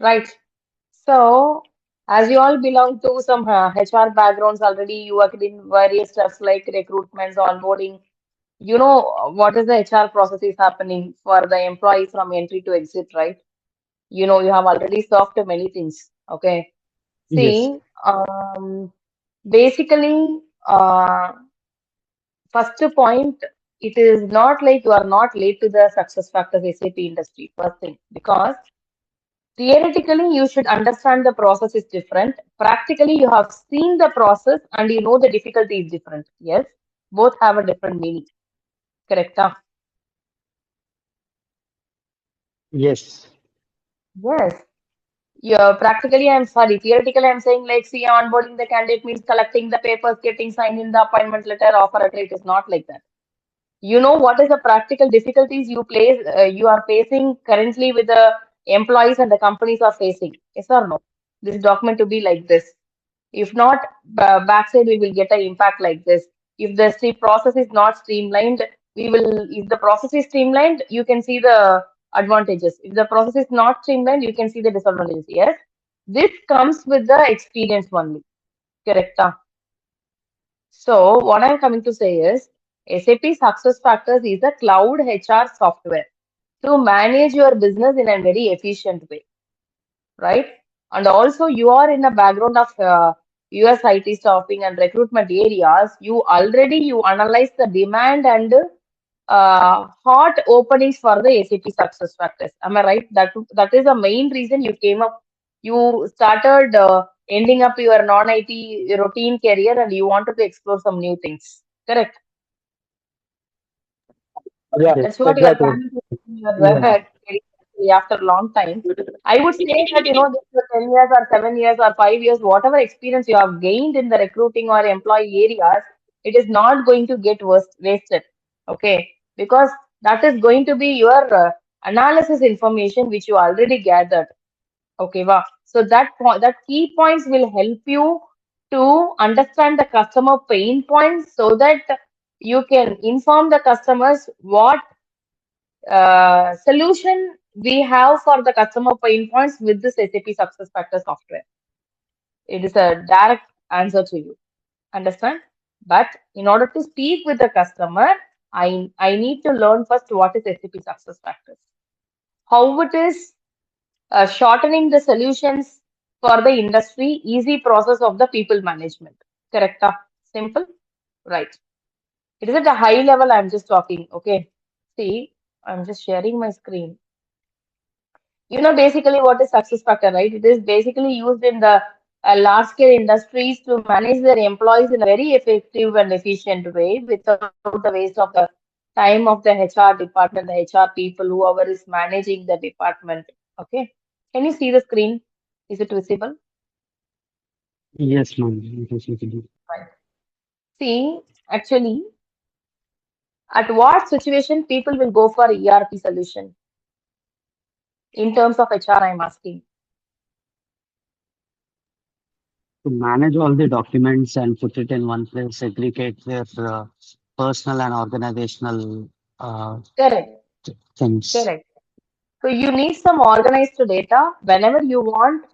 right? So, as you all belong to some HR backgrounds already, you worked in various stuff like recruitments, onboarding. You know what is the HR process is happening for the employee from entry to exit, right? You know, you have already solved many things. Okay. Yes. See, basically, first point, it is not like you are not late to the success factors SAP industry, first thing, because theoretically you should understand the process is different. Practically, you have seen the process and you know the difficulty is different. Yes, both have a different meaning. Correct? Huh? Yes. Yes. Yeah, practically, I'm sorry. Theoretically, I'm saying like, see, onboarding the candidate means collecting the papers, getting signed in the appointment letter, offer letter. It is not like that. You know what is the practical difficulties you are facing currently with the employees and the companies are facing. Yes or no? This document to be like this. If not, backside we will get an impact like this. If the process is not streamlined, we will. If the process is streamlined, you can see the advantages. If the process is not streamlined, you can see the disadvantages. Yes, this comes with the experience only. Correct? Ah? So what I'm coming to say is SAP SuccessFactors is a cloud HR software to manage your business in a very efficient way, right? And also you are in a background of US IT staffing and recruitment areas. You analyze the demand and hot openings for the SAP SuccessFactors. Am I right? That is the main reason you came up. You started ending up your non-IT routine career and you wanted to explore some new things. Correct. Yeah, That's what you are exactly. planning to do in your Yeah. career after a long time. I would say that, this 10 years or 7 years or 5 years, whatever experience you have gained in the recruiting or employee areas, it is not going to get wasted. Okay. Because that is going to be your analysis information which you already gathered. Okay, wow. So that key points will help you to understand the customer pain points so that you can inform the customers what solution we have for the customer pain points with this SAP SuccessFactors software. It is a direct answer to you. Understand? But in order to speak with the customer, I need to learn first what is SAP SuccessFactors, how it is shortening the solutions for the industry, easy process of the people management. Correct? Simple? Right. It is at a high level I'm just talking. Okay. See, I'm just sharing my screen. You know basically what is success factor, right? It is basically used in the large scale industries to manage their employees in a very effective and efficient way without the waste of the time of the HR department, the HR people, whoever is managing the department. Okay. Can you see the screen? Is it visible? Yes, ma'am. It is easy. Right. See, actually, at what situation people will go for ERP solution in terms of HR, I'm asking. To manage all the documents and put it in one place, segregate their personal and organizational uh, Correct. things. Correct. So you need some organized data whenever you want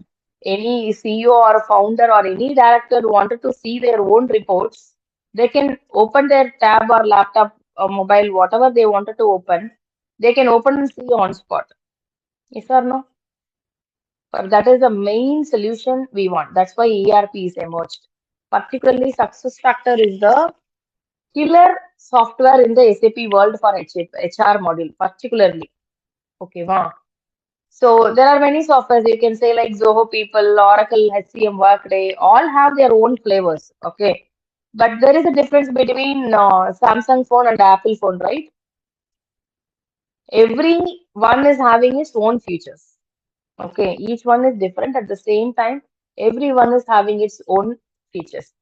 any CEO or founder or any director wanted to see their own reports, they can open their tab or laptop or mobile, whatever they wanted to open, they can open and see on spot. Yes or no? But that is the main solution we want. That's why ERP is emerged. Particularly, success factor is the killer software in the SAP world for HR module, particularly. Okay, wow. So there are many softwares you can say like Zoho People, Oracle, HCM, Workday, all have their own flavors. Okay, but there is a difference between Samsung phone and Apple phone, right? Every one is having its own features. Okay, each one is different at the same time. Everyone is having its own features.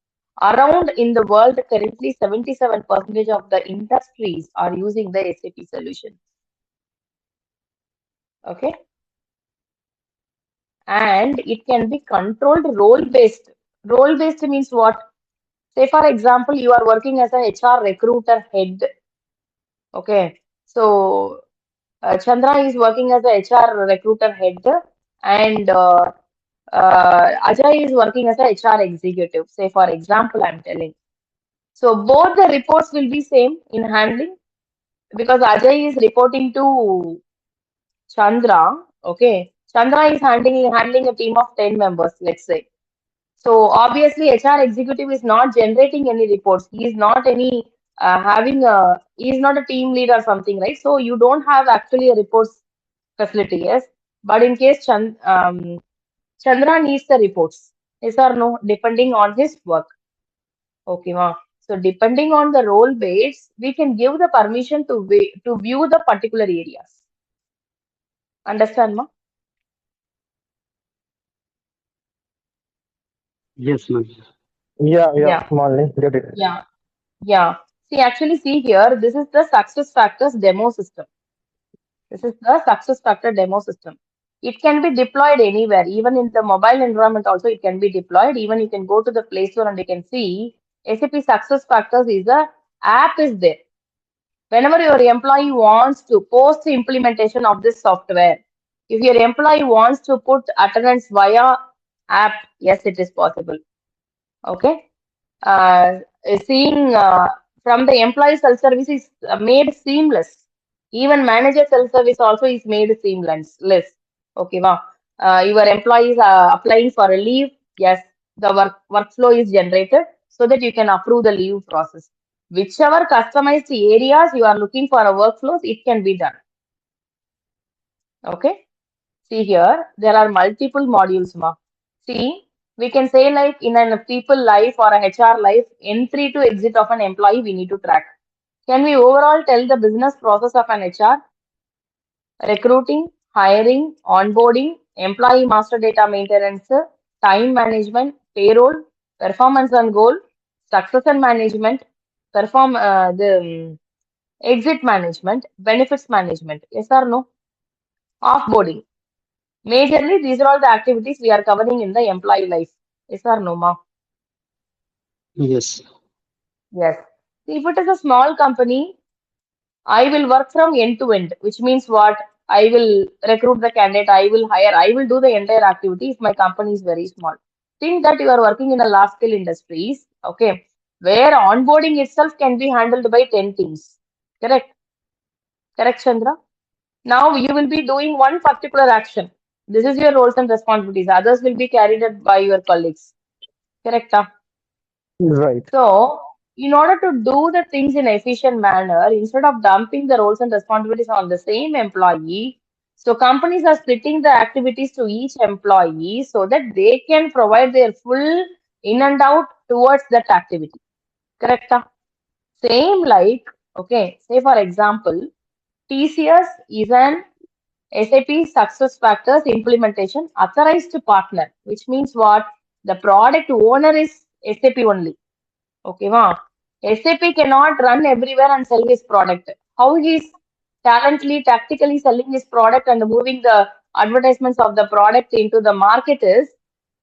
Around in the world, currently 77% of the industries are using the SAP solution. Okay, and it can be controlled role based. Role based means what? Say, for example, you are working as a HR recruiter head. Okay. So, Chandra is working as a HR recruiter head and Ajay is working as a HR executive. Say, for example, I'm telling. So both the reports will be same in handling because Ajay is reporting to Chandra. Okay, Chandra is handling a team of 10 members, let's say. So obviously, HR executive is not generating any reports. He is not any he is not a team lead or something, right? So you don't have actually a reports facility, yes. But in case Chandra needs the reports, yes or no, depending on his work. Okay, ma. So depending on the role base, we can give the permission to view the particular areas. Understand, ma? Yes, ma'am. Yeah, yeah, Yeah, Malini, get it. yeah, yeah. See here, this is the success factors demo system. This is the success factor demo system. It can be deployed anywhere, even in the mobile environment also it can be deployed. Even you can go to the Play Store and you can see SAP success factors is a app is there. Whenever your employee wants to post the implementation of this software, if your employee wants to put attendance via app, yes, it is possible. Okay. Uh, Seeing from the employee self-service is made seamless. Even manager self-service also is made seamless. Okay, wow. Your employees are applying for a leave. Yes, the workflow is generated so that you can approve the leave process. Whichever customized areas you are looking for a workflows, it can be done. Okay. See here, there are multiple modules, ma. See, we can say like in a people life or a HR life, entry to exit of an employee we need to track. Can we overall tell the business process of an HR? Recruiting, hiring, onboarding, employee master data maintenance, time management, payroll, performance and goal, success and management, the exit management, benefits management. Yes or no? Offboarding. Majorly, these are all the activities we are covering in the employee life. Yes or no, ma? Yes. Yes. If it is a small company, I will work from end to end, which means what? I will recruit the candidate, I will hire, I will do the entire activity if my company is very small. Think that you are working in a large scale industries, okay, where onboarding itself can be handled by 10 teams. Correct? Correct, Chandra? Now you will be doing one particular action. This is your roles and responsibilities. Others will be carried out by your colleagues. Correct? Ah? Right. So, in order to do the things in efficient manner, instead of dumping the roles and responsibilities on the same employee, so companies are splitting the activities to each employee so that they can provide their full in and out towards that activity. Correct? Ah? Same like, okay, say for example, TCS is an SAP Success Factors implementation authorized partner, which means what? The product owner is SAP only. Okay, ma. SAP cannot run everywhere and sell his product. How he is tactically selling his product and moving the advertisements of the product into the market is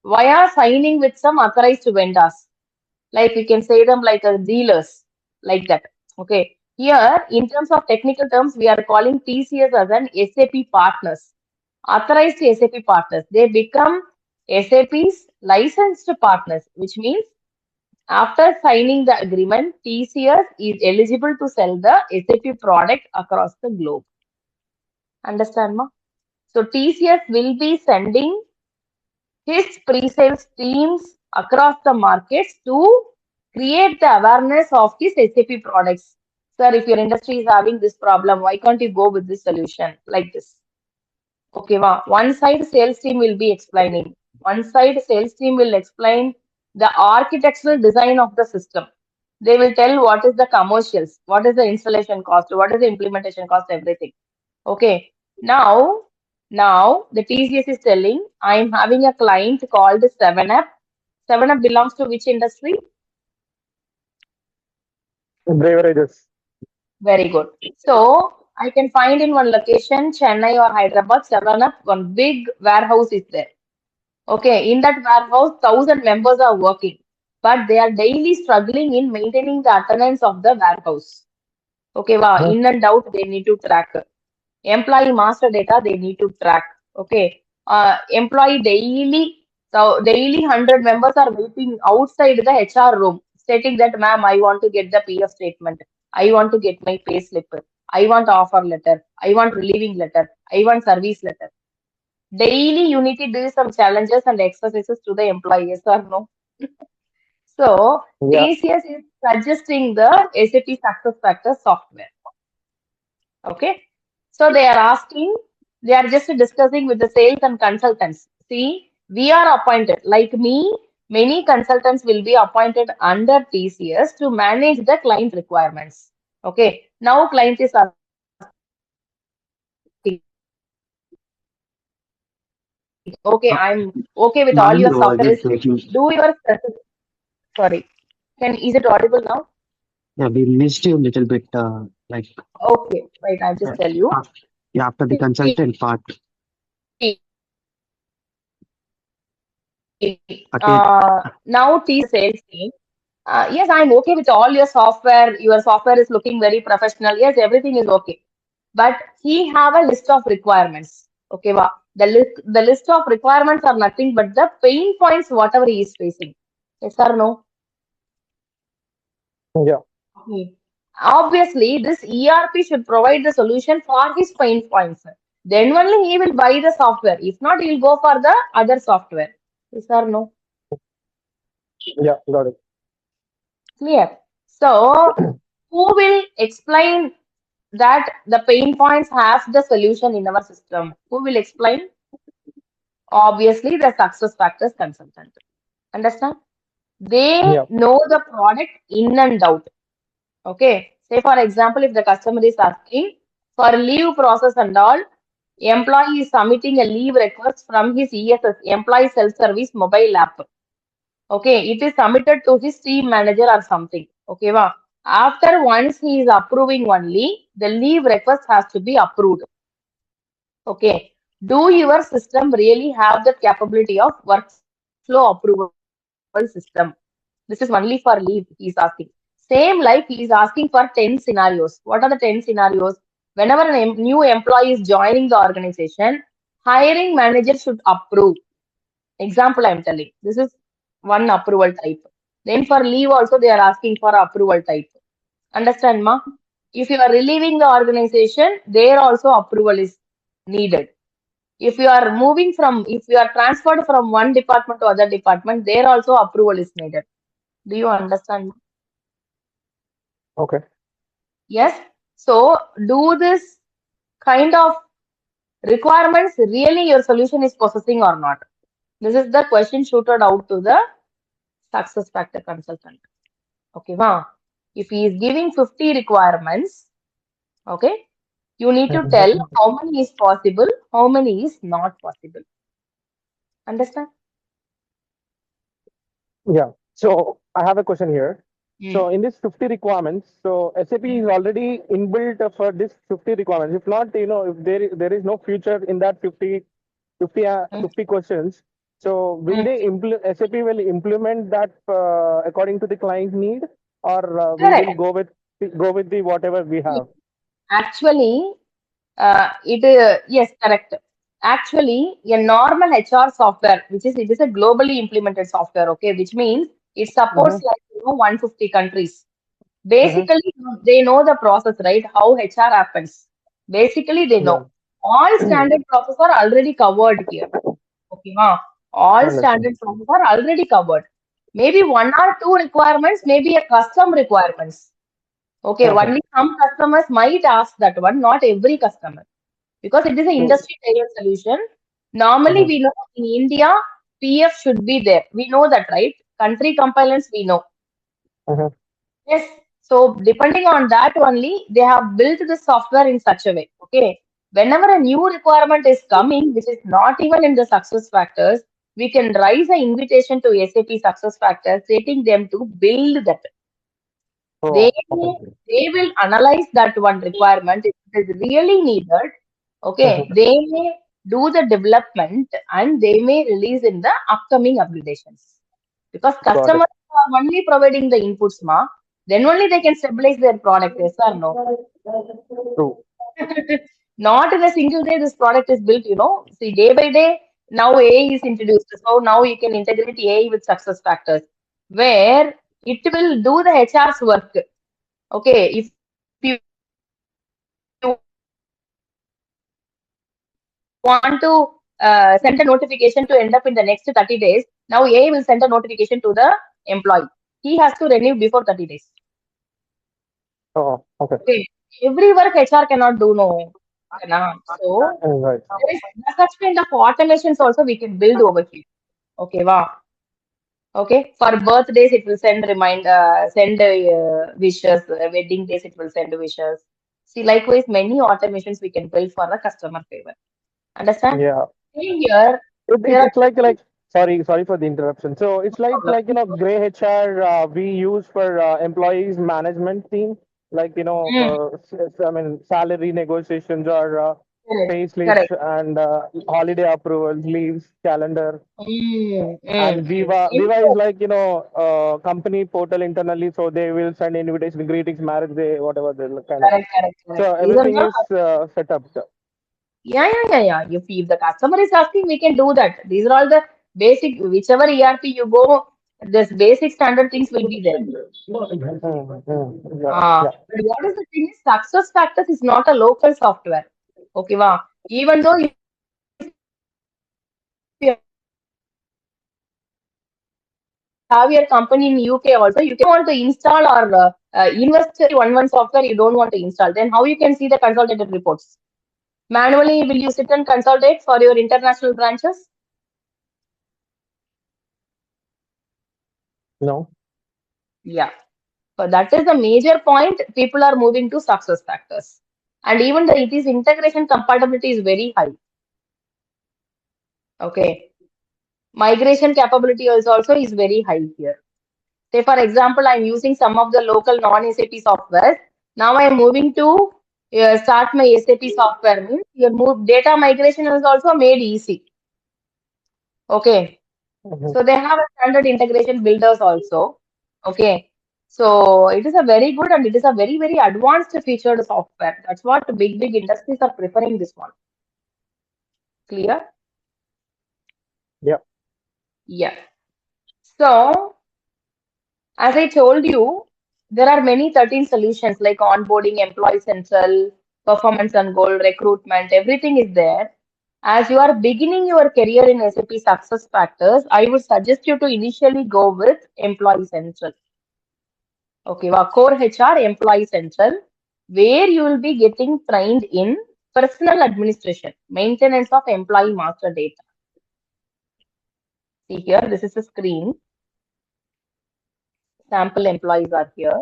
via signing with some authorized vendors. Like we can say them like a dealers, like that. Okay. Here, in terms of technical terms, we are calling TCS as an SAP partners, authorized SAP partners. They become SAP's licensed partners, which means after signing the agreement, TCS is eligible to sell the SAP product across the globe. Understand, ma? So TCS will be sending his pre-sales teams across the markets to create the awareness of his SAP products. Sir, if your industry is having this problem, why can't you go with this solution like this? Okay, one side sales team will be explaining. One side sales team will explain the architectural design of the system. They will tell what is the commercials, what is the installation cost, what is the implementation cost, everything. Okay. Now the TCS is telling I'm having a client called 7up. 7up belongs to which industry? Beverages. Very good. So I can find in one location, Chennai or Hyderabad, 7up, one big warehouse is there. Okay, in that warehouse, 1,000 members are working, but they are daily struggling in maintaining the attendance of the warehouse. Okay, wow, Huh? in and out they need to track. Employee master data they need to track. Okay, employee daily, so daily 100 members are waiting outside the HR room, stating that, ma'am, I want to get the PF statement. I want to get my pay slip. I want offer letter. I want relieving letter. I want service letter. Daily, you need to do some challenges and exercises to the employees, or no? So, Yeah. TCS is suggesting the SAP SuccessFactors software. Okay. So, they are just discussing with the sales and consultants. See, we are appointed, like me, many consultants will be appointed under TCS to manage the client requirements. Okay. Now, client is asking, okay, Uh, I'm okay with all Ma'am, your your voice software. is breaking. Do your, sorry. Is it audible now? Yeah, we missed you a little bit. Like Okay, wait, I'll uh, just tell you. af- yeah, after the consultant part. Again, Now T sales team. Yes, I'm okay with all your software. Your software is looking very professional. Yes, everything is okay. But he have a list of requirements. Okay, the list of requirements are nothing but the pain points whatever he is facing. Yes or no? Yeah. Okay. Obviously, this ERP should provide the solution for his pain points. Then only he will buy the software. If not, he will go for the other software. Yes or no? Yeah. Got it. Clear. So, who will explain that the pain points have the solution in our system? Who will explain? Obviously, the success factors consultant. Understand? They Yeah. know the product in and out. Okay. Say, for example, if the customer is asking for leave process and all, employee is submitting a leave request from his ESS, employee self-service mobile app. Okay, it is submitted to his team manager or something. Okay, wow. After once he is approving only, the leave request has to be approved. Okay. Do your system really have the capability of workflow approval system? This is only for leave, he is asking. Same like he is asking for 10 scenarios. What are the 10 scenarios? Whenever new employee is joining the organization, hiring manager should approve. Example I'm telling. This is one approval type. Then for leave also they are asking for approval type. Understand, ma? If you are relieving the organization, there also approval is needed. If you are if you are transferred from one department to other department, there also approval is needed. Do you understand? Okay. Yes. So do this kind of requirements really your solution is possessing or not? This is the question shooted out to the success factor consultant. Okay, wow. If he is giving 50 requirements, okay, you need to tell Mhm. how many is possible, how many is not possible. Understand? Yeah. So I have a question here. So Mm. in this 50 requirements, so SAP is already inbuilt for this 50 requirements. If not, if there is no future in that Mm. 50 questions, so will Mm. they SAP will implement that according to the client need, or we will Correct. go with the whatever we have? Actually, yes, correct. Actually, a normal HR software, it is a globally implemented software, okay, which means it supports Mm-hmm. like 150 countries. Mm-hmm. Basically, they know the process, right? How HR happens. Basically, they Yeah. know. All standard process are already covered here. Okay, ma. All Understand. standard process are already covered. Maybe one or two requirements, maybe a custom requirements. Okay, Okay. only some customers might ask that one, not every customer, because it is an True. industry tailored solution. Normally, Mm-hmm. we know in India, PF should be there. We know that, right? Country compliance, we know. Mm-hmm. Yes. So depending on that only, they have built the software in such a way. Okay. Whenever a new requirement is coming, which is not even in the success factors, we can raise an invitation to SAP success factors, stating them to build that. They Oh, okay. they will analyze that one requirement if it is really needed. Okay. Mm-hmm. They may do the development and they may release in the upcoming upgradations. Because Got it. customers are only providing the inputs, ma, then only they can stabilize their product, yes or no? True. Not in a single day, this product is built, See, day by day, Now AI is introduced. So now you can integrate AI with success factors, where it will do the HR's work. Okay, if you want to send a notification to end up in the next 30 days, now AI will send a notification to the employee. He has to renew before 30 days. Oh, okay. Okay, every work HR cannot do no. Kana. So Right. there is such kind of automations also we can build over here. Okay, wow. Okay, for birthdays it will send send wishes. Wedding days it will send wishes. See, likewise, many automations we can build for the customer favor. Understand? Yeah. See here, It, there are it's like sorry for the interruption. So it's problem. gray HR we use for employees management team, Mm, I mean salary negotiations or correct, pay slips correct. and holiday approvals, leaves, calendar. And Same Viva is here. company portal internally, so they will send invitation, greetings, marriage day, whatever they kind of. Correct, correct, correct. So These are everything the is set up. yeah. If the customer is asking, we can do that. These are all the basic, whichever ERP you go, this basic standard things will be there. Yeah, yeah. But what is the thing is, success factors is not a local software. Okay, wow. Even though if you have your company in UK also, you can want to install or invest in one software, you don't want to install. Then how you can see the consolidated reports? Manually, will you sit and consolidate for your international branches? No. Yeah. So that is the major point. People are moving to success factors. And even it is integration compatibility is very high. Okay. Migration capability is also is very high here. Say, for example, I'm using some of the local non-SAP software. Now I'm moving to start my SAP software. Means your data migration is also made easy. Okay. Mhm. So they have a standard integration builders also. Okay. So it is a very good and it is a very advanced featured software. That's what big industries are preferring this one. Clear? Yeah. Yeah. So as I told you, there are many 13 solutions like onboarding, employee central, performance and goal, recruitment, everything is there. As you are beginning your career in SAP success factors, I would suggest you to initially go with employee central. Okay, core HR employee central, where you will be getting trained in personal administration, maintenance of employee master data. See here, this is a screen. Sample employees are here.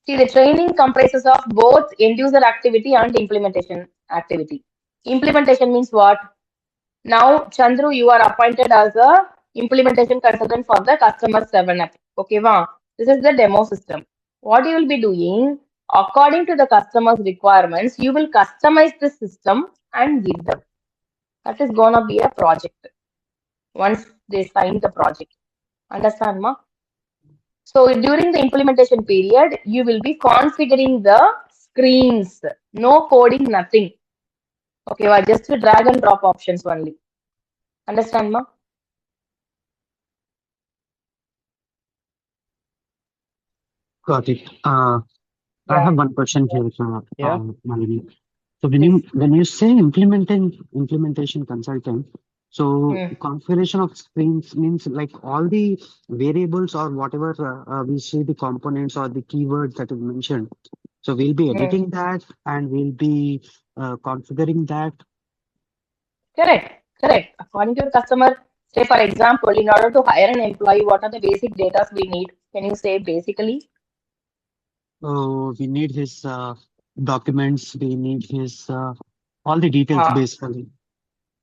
See, the training comprises of both end user activity and implementation activity. Implementation means what? Now, Chandru, you are appointed as a implementation consultant for the customer 7 app. Okay, wow. This is the demo system. What you will be doing, according to the customer's requirements, you will customize the system and give them. That is gonna be a project once they sign the project. Understand, ma? So during the implementation period, you will be configuring the screens. No coding, nothing. Okay, well, just drag and drop options only. Understand, ma? Got it. I Yeah. have one question here, Yeah. Malini. So Please. when you say implementation consultant, so Hmm. configuration of screens means like all the variables or whatever we see the components or the keywords that is mentioned. So we'll be Hmm. editing that and we'll be configuring that. Correct. Correct. According to your customer, say for example, in order to hire an employee, what are the basic data we need? Can you say basically? We need his documents. We need his all the details Ah, basically.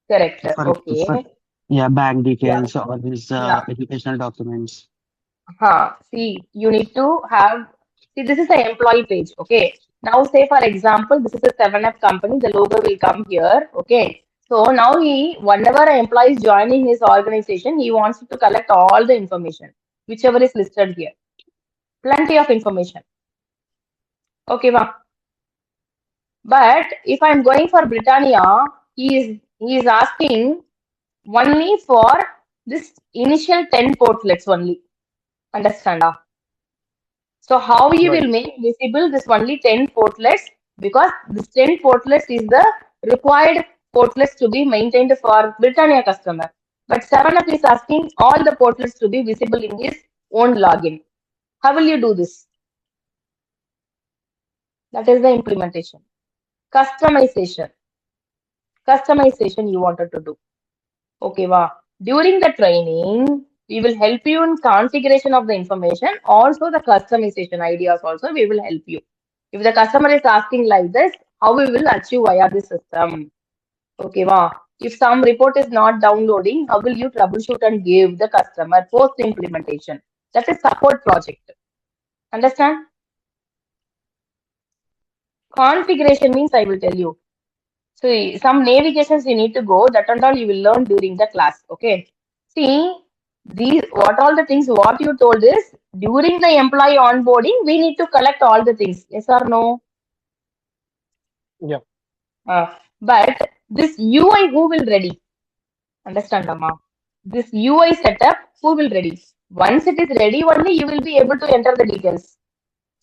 correct. For Okay. yeah, bank Yeah. details or his Yeah. educational documents. See, you need to have, see, this is the employee page. Okay. Now, say for example, this is a 7Up company, the logo will come here. Okay. So now whenever an employee is joining his organization, he wants to collect all the information, whichever is listed here. Plenty of information. Okay, wow. But if I'm going for Britannia, he is asking only for this initial 10 portlets only. Understand? So how you Right. will make visible this only 10 portlets, because this 10 portlets is the required portlets to be maintained for Britannia customer. But 7up is asking all the portlets to be visible in his own login. How will you do this? That is the implementation. Customization. Customization you wanted to do. Okay, wow. During the training, we will help you in configuration of the information. Also, the customization ideas also we will help you. If the customer is asking like this, how we will achieve via the system? Okay, wow. If some report is not downloading, how will you troubleshoot and give the customer post implementation? That is support project. Understand? Configuration means I will tell you. So some navigations you need to go, that and all you will learn during the class. Okay. See, these what all the things what you told is during the employee onboarding, we need to collect all the things. Yes or no? Yeah. But this UI who will ready? Understand, Amma? This UI setup who will ready? Once it is ready, only you will be able to enter the details.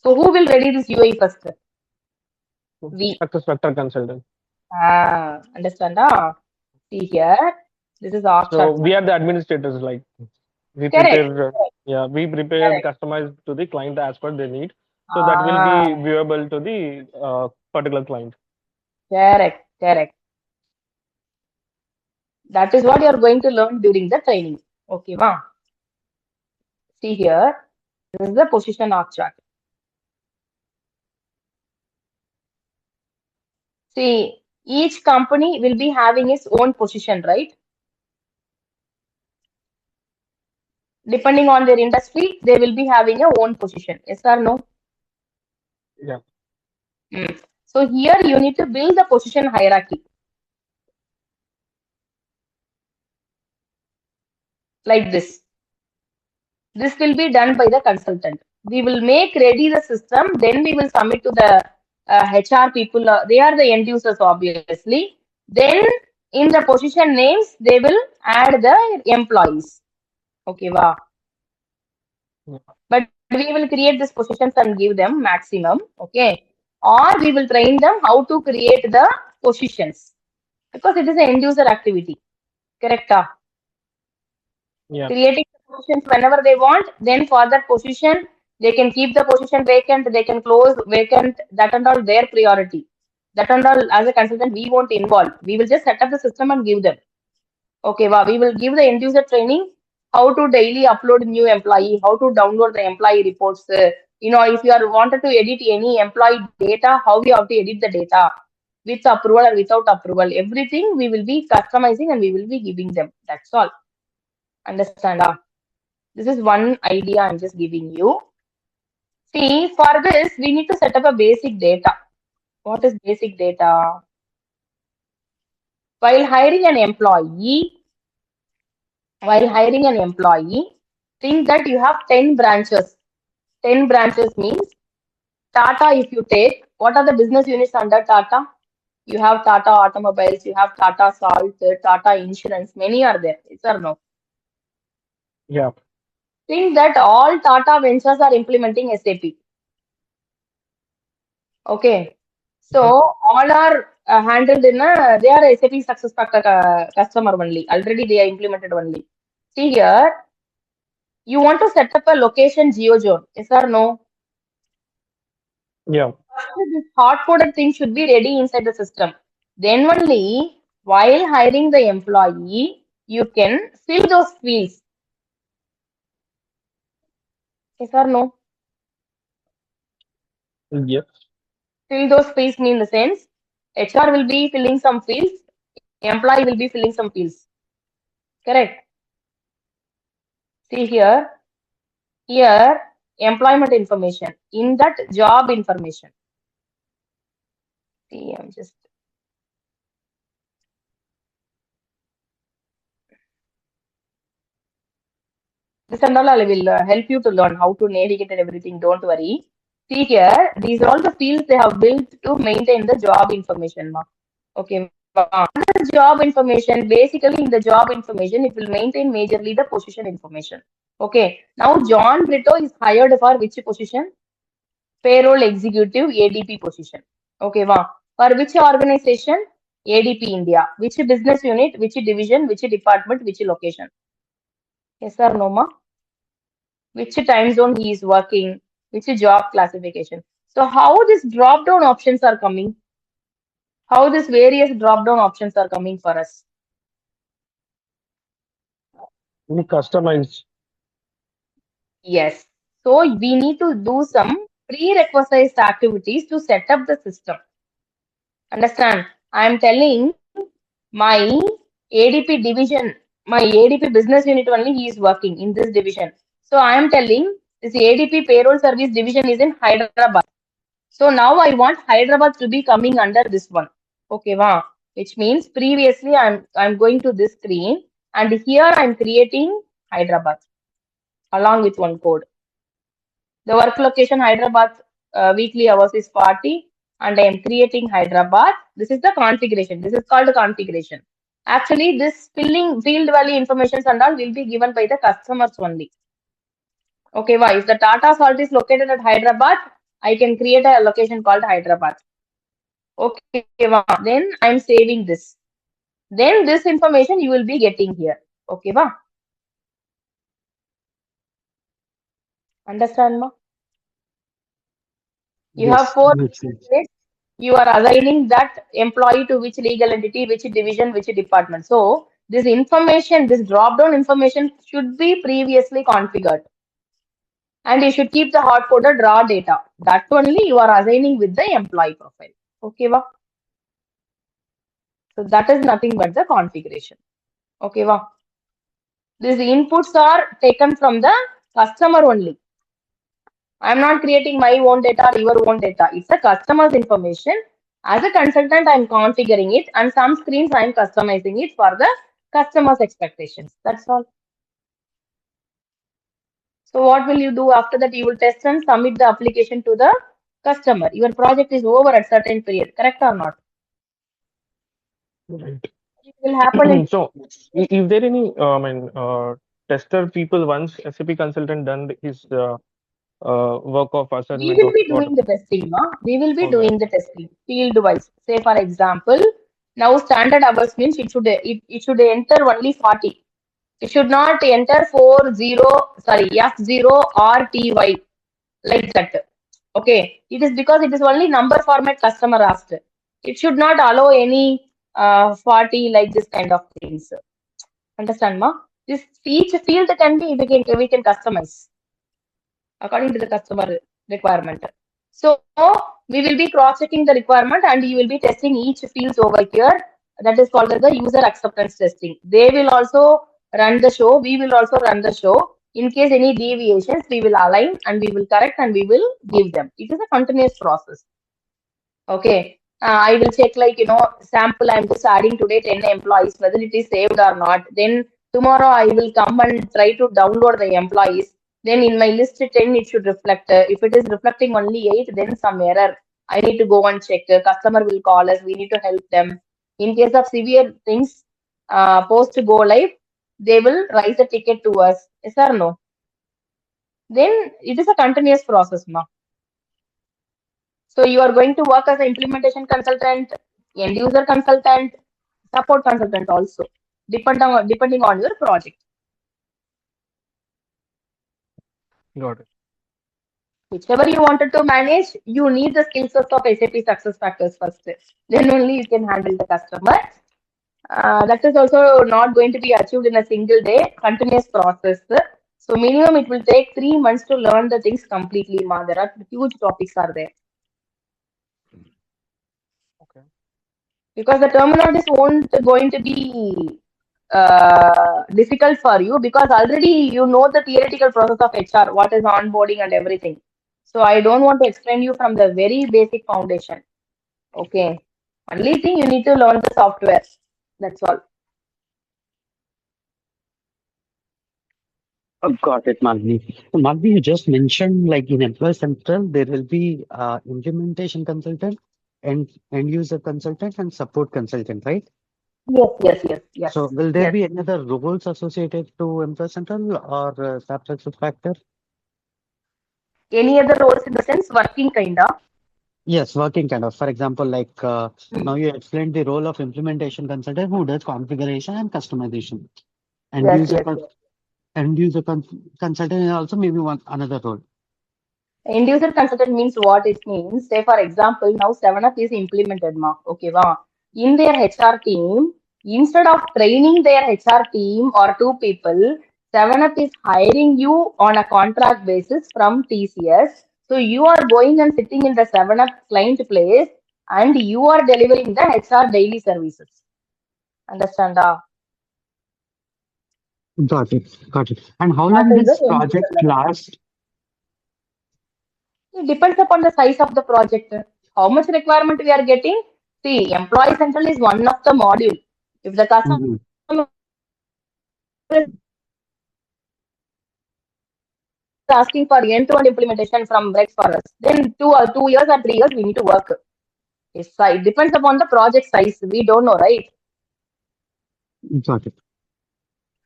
So who will ready this UI first? We. Success factor consultant. Understand? See here, this is our So chart. we are the administrators, like we Correct. prepare, yeah, we prepare Correct. customized to the client as per their need. So that will Ah, be viewable to the particular client. correct, correct. That is what you are going to learn during the training. Okay, ma. See here, this is the position org chart. See, each company will be having its own position, right? Depending on their industry, they will be having a own position. Yes or no? Yeah. So here you need to build the position hierarchy like this. This will be done by the consultant. We will make ready the system, then we will submit to the HR people. They are the end users, obviously. Then in the position names, they will add the employees. Okay, wow. Yeah. But we will create these positions and give them maximum. Okay. Or we will train them how to create the positions, because it is an end user activity. Correct? Yeah. Creating the positions whenever they want. Then for that position, they can keep the position vacant, they can close vacant, that and all their priority. That and all, as a consultant, we won't involve. We will just set up the system and give them. Okay, wow. We will give the end user training how to daily upload new employee, how to download the employee reports. If you are wanted to edit any employee data, how we have to edit the data with approval or without approval. Everything we will be customizing and we will be giving them. That's all. Understand? This is one idea I'm just giving you. See, for this, we need to set up a basic data. What is basic data? While hiring an employee, while hiring an employee, think that you have 10 branches. 10 branches means Tata, if you take, what are the business units under Tata? You have Tata Automobiles, you have Tata Salt, Tata Insurance, many are there. Yes or no? Yeah. Think that all Tata ventures are implementing SAP. Okay. So Mhm. all are handled in they are SAP success factor customer only. Already they are implemented only. See here, you want to set up a location geo zone. Yes or no? Yeah. First, this hard coded thing should be ready inside the system. Then only while hiring the employee, you can fill those fields. Yes or no? Yeah. Fill those fields mean the sense HR will be filling some fields, employee will be filling some fields. Correct. See here. Here, employment information. In that, job information. See, I'm just this and all I will help you to learn how to navigate and everything. Don't worry. See here, these are all the fields they have built to maintain the job information. Okay, the job information, basically in the job information, it will maintain majorly the position information. Okay, now John Brito is hired for which position? Payroll executive ADP position. Okay, wow. For which organization? ADP India. Which business unit? Which division? Which department? Which location? Yes or no, ma? Which time zone he is working? Which job classification? So how these drop down options are coming? How these various drop down options are coming for us? We customize. Yes. So we need to do some prerequisite activities to set up the system. Understand? I am telling my ADP division, my ADP business unit only he is working in this division. So I am telling this ADP payroll service division is in Hyderabad. So now I want Hyderabad to be coming under this one. Okay, wow. Which means previously I'm going to this screen and here I'm creating Hyderabad along with one code. The work location Hyderabad weekly hours is 40 and I am creating Hyderabad. This is the configuration. This is called configuration. Actually, this field value information and all will be given by the customers only. Okay, why? If the Tata Salt is located at Hyderabad, I can create a location called Hyderabad. Okay, wow. Then I'm saving this. Then this information you will be getting here. Okay, wow. Understand, ma? You have Yes, four makes sense. candidates. You are assigning that employee to which legal entity, which division, which department. So this information, this drop-down information should be previously configured. And you should keep the hard-coded raw data. That only you are assigning with the employee profile. Okay, va? So that is nothing but the configuration. Okay, va? These inputs are taken from the customer only. I'm not creating my own data or your own data. It's a customer's information. As a consultant, I'm configuring it, and some screens I'm customizing it for the customer's expectations. That's all. So what will you do after that? You will test and submit the application to the customer. Your project is over at certain period. Correct or not? Right. It will happen in So, is there any, tester people once SAP consultant done his work of we assignment will of be what? doing the testing. We will be Okay. doing the testing field wise. Say for example, now standard hours means it should enter only 40. It should not enter 40, sorry, F0 or TY like that. Okay. It is because it is only number format customer asked. It should not allow any 40 like this kind of things. Understand, ma? This each field can be we can customize according to the customer requirement. So we will be cross-checking the requirement and you will be testing each fields over here. That is called as the user acceptance testing. They will also run the show. We will also run the show. In case any deviations, we will align and we will correct and we will give them. It is a continuous process. Okay. I will check like, sample I'm just adding today 10 employees, whether it is saved or not. Then tomorrow I will come and try to download the employees. Then in my list 10, it should reflect. If it is reflecting only 8, then some error. I need to go and check. Customer will call us. We need to help them. In case of severe things, post go live, they will raise a ticket to us. Yes or no? Then it is a continuous process, ma. So you are going to work as an implementation consultant, end user consultant, support consultant also, depending on your project. Got it. Whichever you wanted to manage, you need the skill sets of SAP success factors first. Then only you can handle the customer. That is also not going to be achieved in a single day, continuous process. So minimum it will take 3 months to learn the things completely. Ma. There are huge topics are there. Okay. Because the terminologies won't going to be difficult for you because already you know the theoretical process of HR, what is onboarding and everything. So I don't want to explain you from the very basic foundation. Okay. Only thing you need to learn the software. That's all. Got it, Magni. So, Magni, you just mentioned like in Employee Central, there will be implementation consultant and end user consultant and support consultant, right? Yes, yes, yes, So, yes, will there yes. be any other roles associated to Employee Central or SAP SuccessFactors? Any other roles in the sense working kinda? Yes, working kind of. For example, like now you explained the role of implementation consultant who does configuration and customization. End Yes, user yes, cons yes. end user consultant is also maybe one another role. End user consultant means what it means. Say, for example, now 7up is implemented, ma. Okay, wow. In their HR team, instead of training their HR team or two people, 7up is hiring you on a contract basis from TCS. So you are going and sitting in the 7up client place and you are delivering the HR daily services. Understand? Got it. Got it. And how That long is the this end user project level. last? It depends upon the size of the project. How much requirement we are getting? See, employee central is one of the module. If the customer Mhm. is asking for end-to-end implementation from Rex for us, then 2 years or 3 years we need to work. It depends upon the project size. We don't know, right? Got it.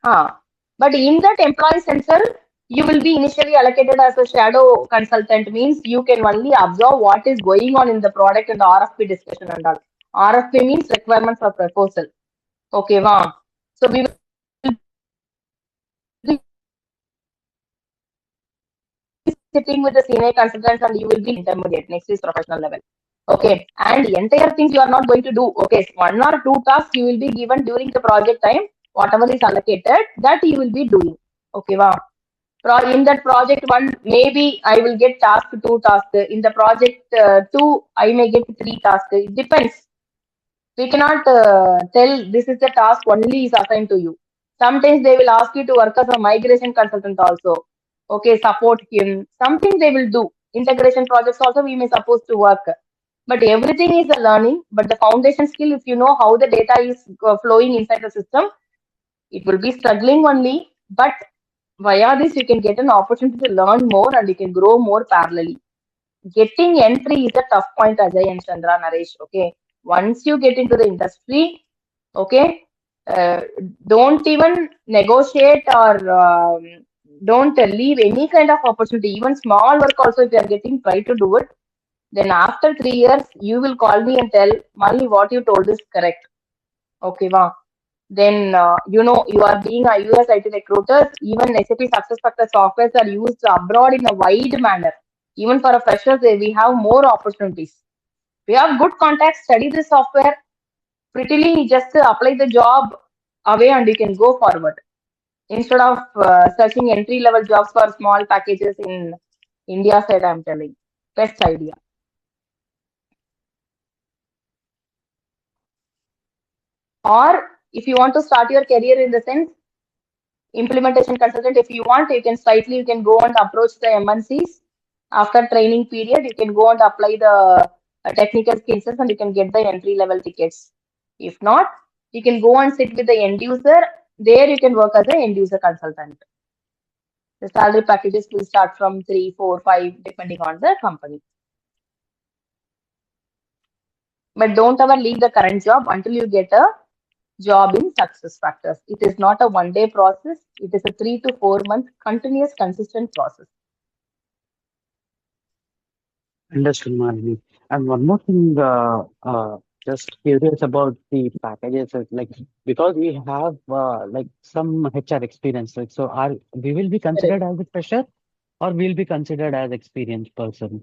Huh. But in that employee central, you will be initially allocated as a shadow consultant, means you can only observe what is going on in the product and the RFP discussion and all. RFP means requirement for proposal. Okay, wow. So we will be sitting with the senior consultants and you will be intermediate. Next is professional level. Okay. And the entire things you are not going to do. Okay. One or two tasks you will be given during the project time. Whatever is allocated, that you will be doing. Okay, wow. In that project one, maybe I will get task two tasks. In the project two, I may get three tasks. It depends. We cannot tell this is the task only is assigned to you. Sometimes they will ask you to work as a migration consultant also. Okay, support him. Something they will do. Integration projects also we may supposed to work. But everything is a learning. But the foundation skill, if you know how the data is flowing inside the system, it will be struggling only. But via this, you can get an opportunity to learn more and you can grow more parallelly. Getting entry is a tough point, Ajay and Chandra Naresh. Okay, once you get into the industry, okay, uh, don't even negotiate or don't leave any kind of opportunity, even small work also. If you are getting, try to do it. Then after 3 years, you will call me and tell, Mali, what you told is correct. Okay, wow. Then you are being a US IT recruiter. Even SAP SuccessFactors softwares are used abroad in a wide manner. Even for a freshers, we have more opportunities. We have good contacts. Study the software. Prettily, just apply the job away, and you can go forward instead of searching entry level jobs for small packages in India side. I'm telling, best idea. Or if you want to start your career in the sense implementation consultant, if you want, you can go and approach the MNCs. After training period, you can go and apply the technical skills and you can get the entry level tickets. If not, you can go and sit with the end user. There you can work as an end user consultant. The salary packages will start from 3, 4, 5, depending on the company. But don't ever leave the current job until you get a job in success factors. It is not a 1 day process. It is a 3 to 4 month continuous consistent process. Understood, Malini. And one more thing, just curious about the packages, like because we have like some HR experience, like so are we will be considered Correct. as a fresher or we'll be considered as experienced person?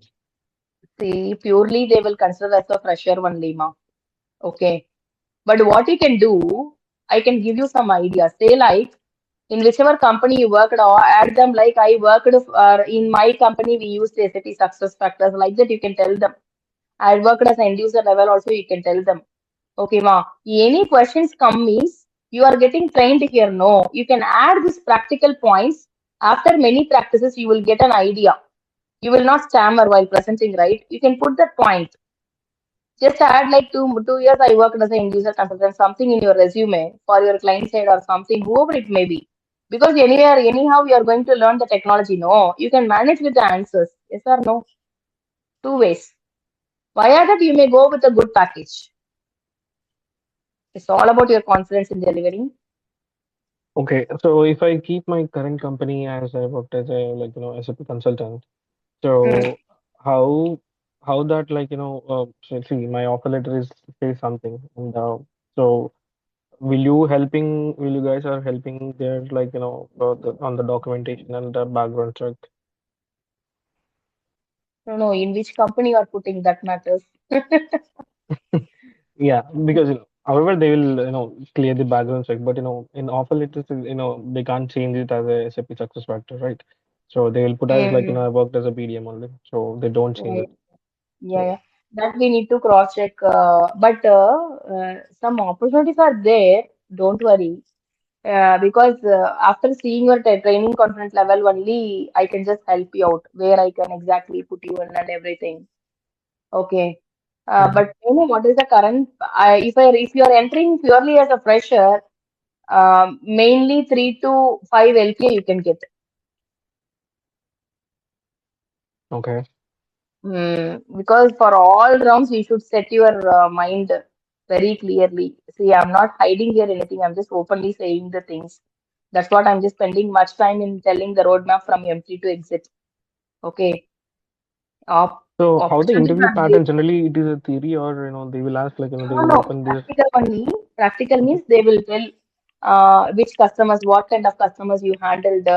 See, purely they will consider as a fresher only, ma. Okay. But what you can do, I can give you some ideas. Say like in whichever company you worked or add them like I worked in my company we used SAP success factors like that you can tell them. I worked as an end user level also you can tell them. Okay, ma. Any questions come means you are getting trained here. No, you can add these practical points. After many practices, you will get an idea. You will not stammer while presenting, right? You can put that point. Just add like 2 years I worked as an end user consultant, something in your resume for your client side or something, whoever it may be. Because anywhere, anyhow, you are going to learn the technology. No, you can manage with the answers. Yes or no? Two ways. Via that, you may go with a good package. It's all about your confidence in delivering. Okay, so if I keep my current company as I worked as a SAP consultant, Mm. so how how that so see my offer letter is say something and so will you guys are helping there on the documentation and the background check. No, no, in which company you are putting that matters. Yeah, because however they will clear the background check, but in offer letters they can't change it as a SAP success factor, right? So they will put as Mm. I worked as a BDM only, so they don't change Yeah, it. yeah, So yeah. That we need to cross check. But some opportunities are there. Don't worry. Because after seeing your training confidence level only, I can just help you out where I can exactly put you in and everything. Okay. mhm. But you know what is the current? If you are entering purely as a fresher, mainly 3 to 5 LPA you can get. Okay. Because for all rounds, you should set your mind very clearly. See, I'm not hiding here anything. I'm just openly saying the things. That's what I'm just spending much time in telling the roadmap from empty to exit. Okay. So how the Opportunities interview are there. pattern generally it is a theory or they will ask they No, will no, open this. practical only. Practical Mhm. means they will tell which customers, what kind of customers you handled.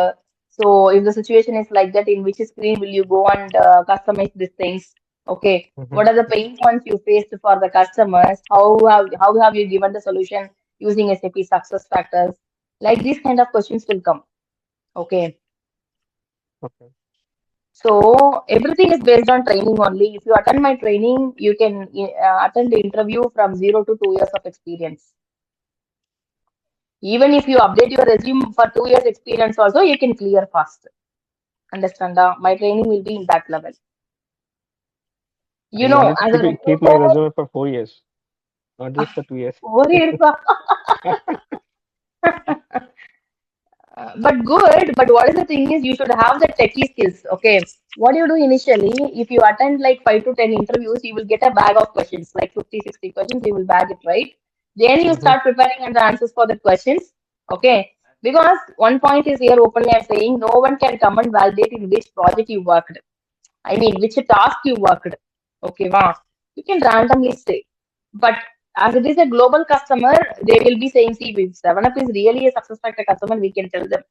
So if the situation is like that, in which screen will you go and customize these things? Okay, Mhm. what are the pain points you faced for the customers? How have you given the solution using SAP success factors? Like these kind of questions will come. Okay. Okay. So everything is based on training only. If you attend my training, you can attend the interview from 0 to 2 years of experience. Even if you update your resume for 2 years experience also, you can clear fast. Understand? My training will be in that level. I You know, managed as to a keep my recruiter, resume for 4 years, not just for 2 years. over here, but good. But what is the thing is, you should have the techie skills. Okay, what you do initially, if you attend like 5 to 10 interviews, you will get a bag of questions, like 50, 60 questions. You will bag it, right? Then you Mhm. start preparing and the answers for the questions. Okay, because one point is here openly I'm saying no one can come and validate in which project you worked. I mean, which task you worked. Okay, wow. You can randomly say. But as it is a global customer, they will be saying, see, if 7up is really a success factor customer, we can tell them.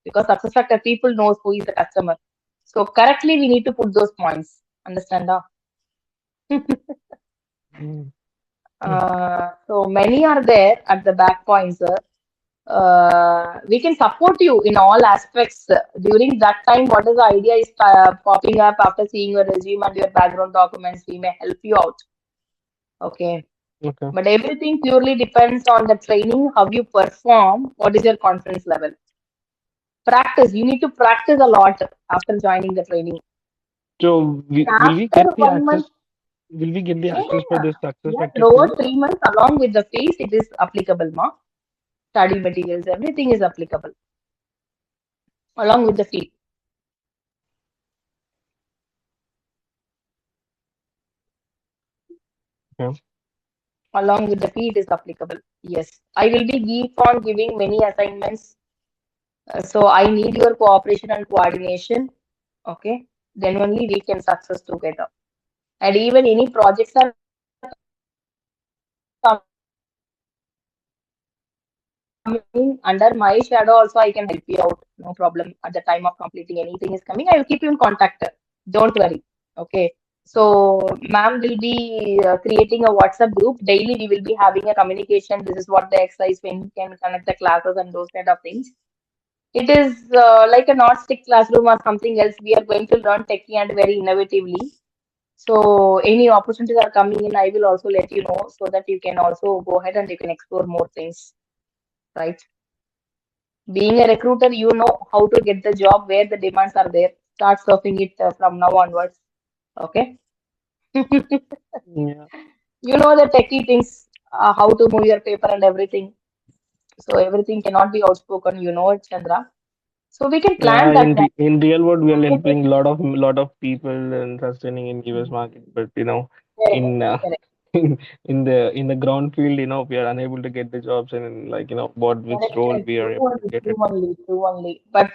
Because success factor people knows who is the customer. So correctly, we need to put those points. Understand that? Mm. So many are there at the back points. We can support you in all aspects. During that time, what is the idea is popping up after seeing your resume and your background documents. We may help you out. Okay. Okay. But everything purely depends on the training, how you perform, what is your confidence level. Practice. You need to practice a lot after joining the training. So And will we after get the 1 month, access? Will we get the access for yeah, this success yeah, factor throughout training? 3 months, along with the fees, it is applicable, ma. Study materials, everything is applicable along with the fee. Yeah. Along with the fee, it is applicable. Yes, I will be keep on giving many assignments. So I need your cooperation and coordination. Okay, then only we can success together. And even any projects are coming under my shadow, also I can help you out. No problem. At the time of completing anything is coming, I will keep you in contact. Don't worry. Okay. So, ma'am will be creating a WhatsApp group. Daily we will be having a communication. This is what the exercise, when you can connect the classes and those kind of things. It is like a not stick classroom or something else. We are going to learn techie and very innovatively. So any opportunities are coming in, I will also let you know so that you can also go ahead and you can explore more things, right? Being a recruiter, you know how to get the job where the demands are there. Start surfing it from now onwards. Okay? Yeah. You know the techie things, how to move your paper and everything. So everything cannot be outspoken, you know it, Chandra. So we can Yeah, plan that. in real world, we are helping lot of people and sustaining in US market, but Correct, in correct. in the ground field, we are unable to get the jobs, and what which Correct, role correct. we are True able to only, get true it. only, true only. But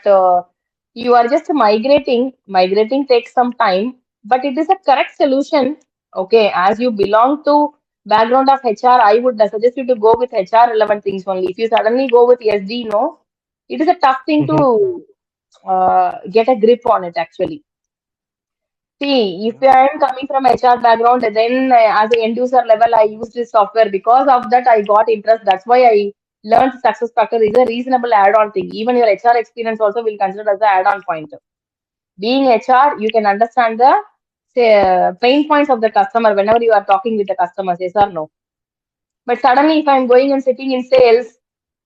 you are just migrating. Migrating takes some time, but it is a correct solution. Okay, as you belong to background of HR, I would suggest you to go with HR relevant things only. If you suddenly go with SD, no, it is a tough thing Mm-hmm. to get a grip on it actually. See, if Yeah. I am coming from HR background, then as an end user level, I use this software. Because of that, I got interest. That's why I learned success factor is a reasonable add-on thing. Even your HR experience also will consider as an add-on point. Being HR, you can understand the say, pain points of the customer whenever you are talking with the customers, yes or no. But suddenly, if I'm going and sitting in sales,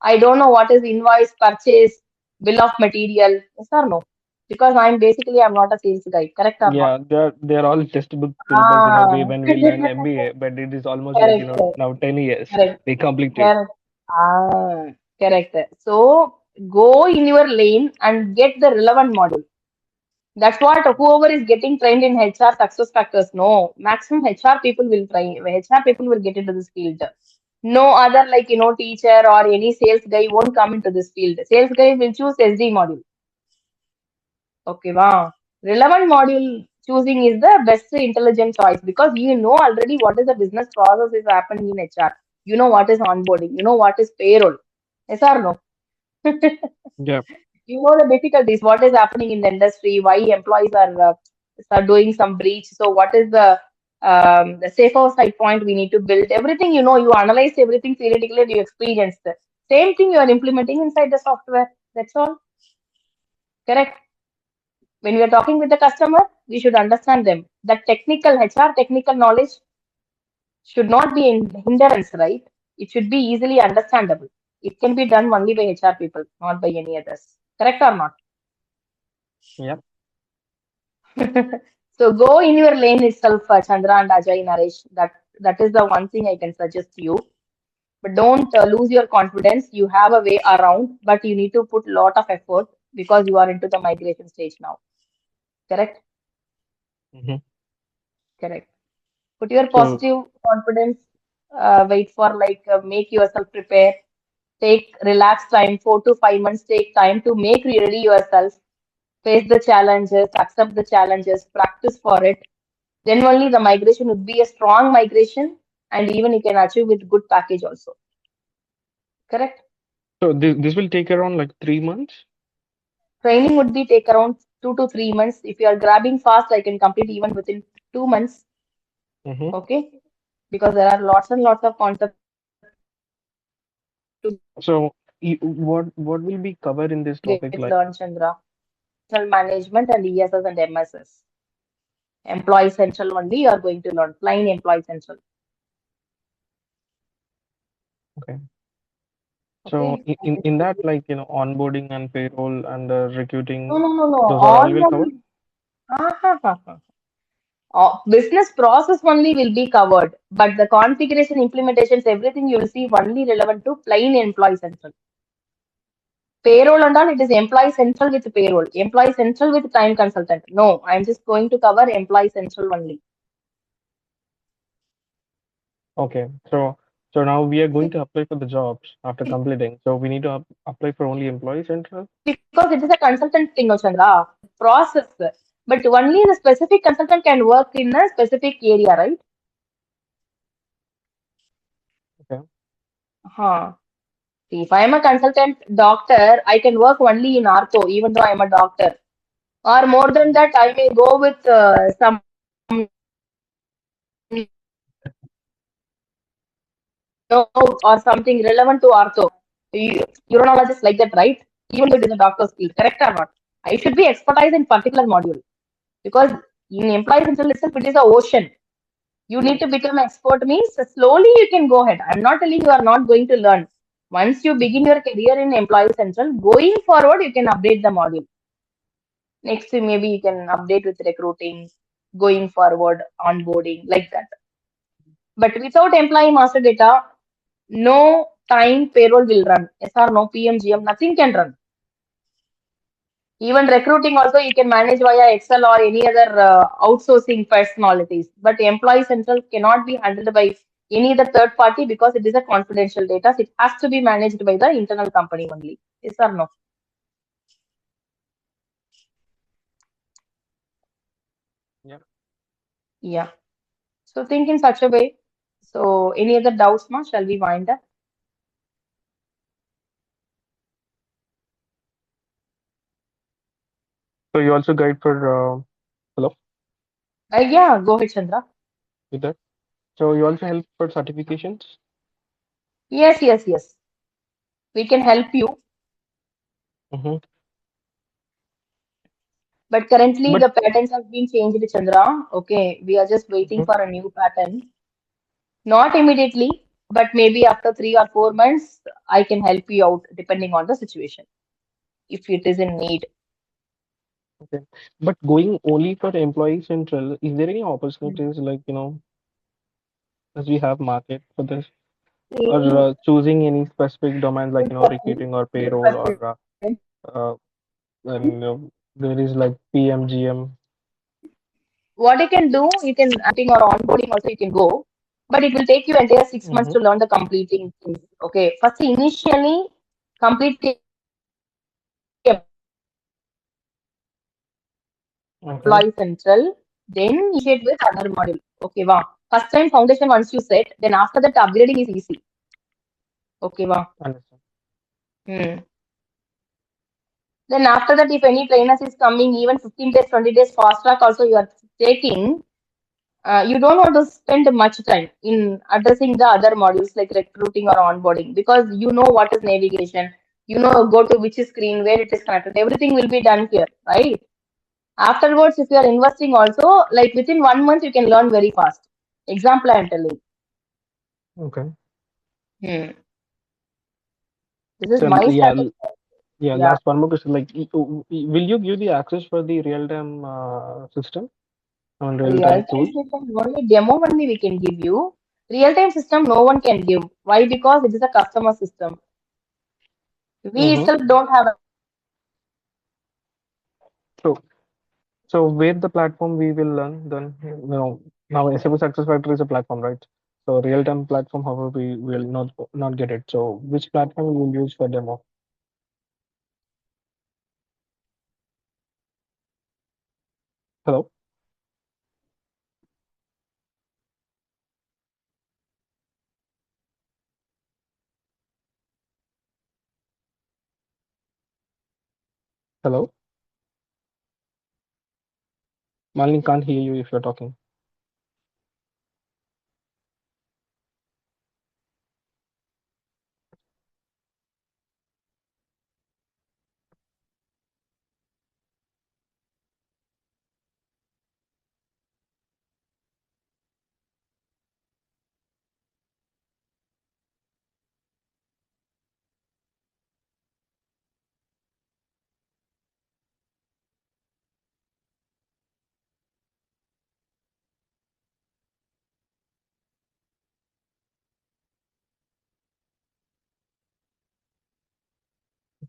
I don't know what is invoice, purchase, bill of material, yes or no. Because I'm not a sales guy, correct or not? Yeah, they're all textbook syllabus, Ah, when we learn MBA, but it is almost like, correct, now 10 years correct, we completed. correct. Ah, correct. So go in your lane and get the relevant module. That's what whoever is getting trained in HR success factors. No, maximum HR people will train. HR people will get into this field. No other teacher or any sales guy won't come into this field. Sales guy will choose SD module. Okay, wow. Relevant module choosing is the best intelligent choice because you know already what is the business process is happening in HR. You know what is onboarding. You know what is payroll. Yes or no? Yeah. You know the difficulties. What is happening in the industry? Why employees are doing some breach? So what is the safer side point we need to build? Everything you analyze everything theoretically and you experienced. Same thing you are implementing inside the software. That's all. Correct. When we are talking with the customer, we should understand them. The technical HR technical knowledge should not be in hindrance, right? It should be easily understandable. It can be done only by HR people, not by any others. Correct or not? Yeah. So go in your lane itself, Chandra and Ajay Naresh. That is the one thing I can suggest to you. But don't lose your confidence. You have a way around, but you need to put lot of effort because you are into the migration stage now. Correct? Mm-hmm. Correct. Put your So, positive confidence. Wait for make yourself prepare. Take relax time, 4 to 5 months. Take time to make ready yourself. Face the challenges, accept the challenges, practice for it. Then only the migration would be a strong migration, and even you can achieve with good package also. Correct? this will take around like 3 months. Training would be take around 2 to 3 months. If you are grabbing fast, I can complete even within 2 months. Mm-hmm. Okay? Because there are lots and lots of concepts to be learned to get learned, Chandra. What will be covered in this topic? Like, Internal management and ESS and MSS. Employee Central only you are going to learn. Plain Employee Central. okay. So Okay? in that, like, onboarding and payroll and No, recruiting, no, no, no. those are all All will cover. only. Ah, ha, ha, ha. Business process only will be covered, but the configuration, implementations, everything you will see only relevant to plain Employee Central. Payroll and all, it is Employee Central with payroll, Employee Central with time consultant. No, I'm just going to cover Employee Central only. Okay. So now we are going to apply for the jobs after completing. So we need to apply for only employee central. Because it is a consultant thing, no, Chandra. Process. But only the specific consultant can work in a specific area, right? Okay. Huh. See, if I am a consultant doctor, I can work only in ortho, even though I am a doctor. Or more than Mhm. that, I may go with some or something relevant to ortho. Urologist like that, right? Even though it is a doctor's field, correct or not? I should be expertise in particular module because in employee central itself, it is a ocean. You need to become expert means slowly you can go ahead. I'm not telling you are not going to learn. Once you begin your career in employee central, going forward, you can update the module. Next, maybe you can update with recruiting, going forward, onboarding, like that. But without employee master data, no time payroll will run? Yes or no? PMGM, nothing can run. Even recruiting also you can manage via Excel or any other outsourcing personalities. But Employee Central cannot be handled by any other third party because it is a confidential data. So it has to be managed by the internal company only. Yes or no? Yeah. Yeah. So think in such a way. So any other doubts, ma? Shall we wind up? So you also guide for hello Yeah, go ahead, Chandra. with that. So you also help for certifications. Yes, yes, yes. We can help you. Mm-hmm. But currently But the patterns have been changed, Chandra. Okay, we are just waiting mhm. for a new pattern. Not immediately, but maybe after 3 or 4 months, I can help you out depending on the situation if it is in need. Okay. But going only for Employee Central, is there any opportunities like, as we have market for this, or See, choosing any specific domains like, good recruiting or good payroll or question. uh, and there is like PMGM. What you can do, you can or onboarding also you can go, but it will take you entire 6 months Mm-hmm. to learn the completing things. Okay, first initially complete the Employee Central, then initiate with other module. Okay, wow. Okay. First time foundation once you set, then after that upgrading is easy. Okay, wow. Understand. Hmm. Then after that, if any trainers is coming, even 15 days, 20 days fast track also you are taking, you don't want to spend much time in addressing the other modules like recruiting or onboarding because you know what is navigation, you know go to which screen, where it is connected, everything will be done here, right? Afterwards, if you are investing also, like within 1 month, you can learn very fast. Example, I am telling. Okay. Hmm. This is So my yeah, strategy. yeah. Yeah. Last one more question. Like, will you give the access for the real-time system on real-time Real-time tool? system, only demo only we can give you. Real-time system, no one can give. Why? Because it is a customer system. We Mm-hmm. itself don't have access. So, so where the platform we will learn then, now SAP SuccessFactors is a platform, right? So real-time platform, however, we will not get it. So which platform we will use for demo? Hello, hello. Malini can't hear you if you're talking.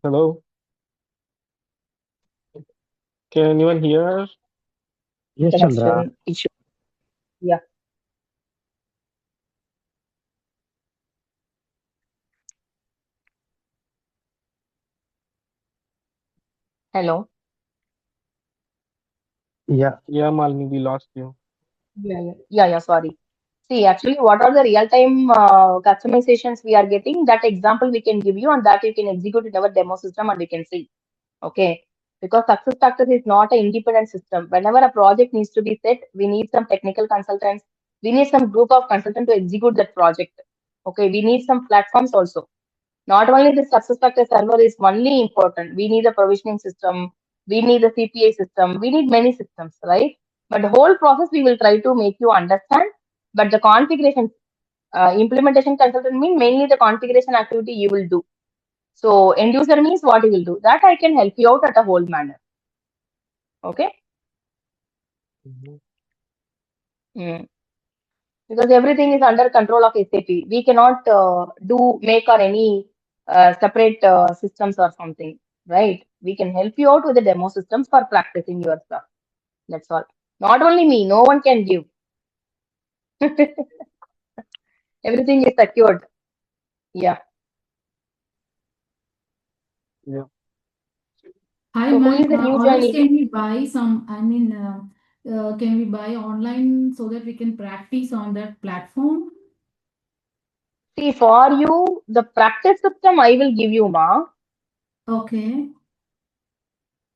Hello, can anyone hear us? Yes, Chandra. Connection issue. Yeah. Hello. Yeah, Yeah, Malini, we lost you. Yeah, yeah, yeah, yeah, sorry. See, actually, what are the real-time customizations we are getting? That example we can give you, and that you can execute in our demo system, and we can see. Okay. Because success factors is not an independent system. Whenever a project needs to be set, we need some technical consultants. We need some group of consultants to execute that project. Okay. We need some platforms also. Not only the success factor server is only important. We need a provisioning system. We need a CPA system. We need many systems, right? But the whole process we will try to make you understand. But the configuration, implementation consultant mean mainly the configuration activity you will do. So end user means what you will do. That I can help you out at a whole manner. Okay. Mhm. Mm. because everything is under control of SAP. We cannot make or any separate systems or something, right? We can help you out with the demo systems for practicing your stuff. That's all. Not only me, no one can give. Everything is secured. Yeah. Yeah. Hi, So who is ma'am. the new Or else joinee? can we buy some, can we buy online so that we can practice on that platform? See, for you, the practice system I will give you, ma. Okay.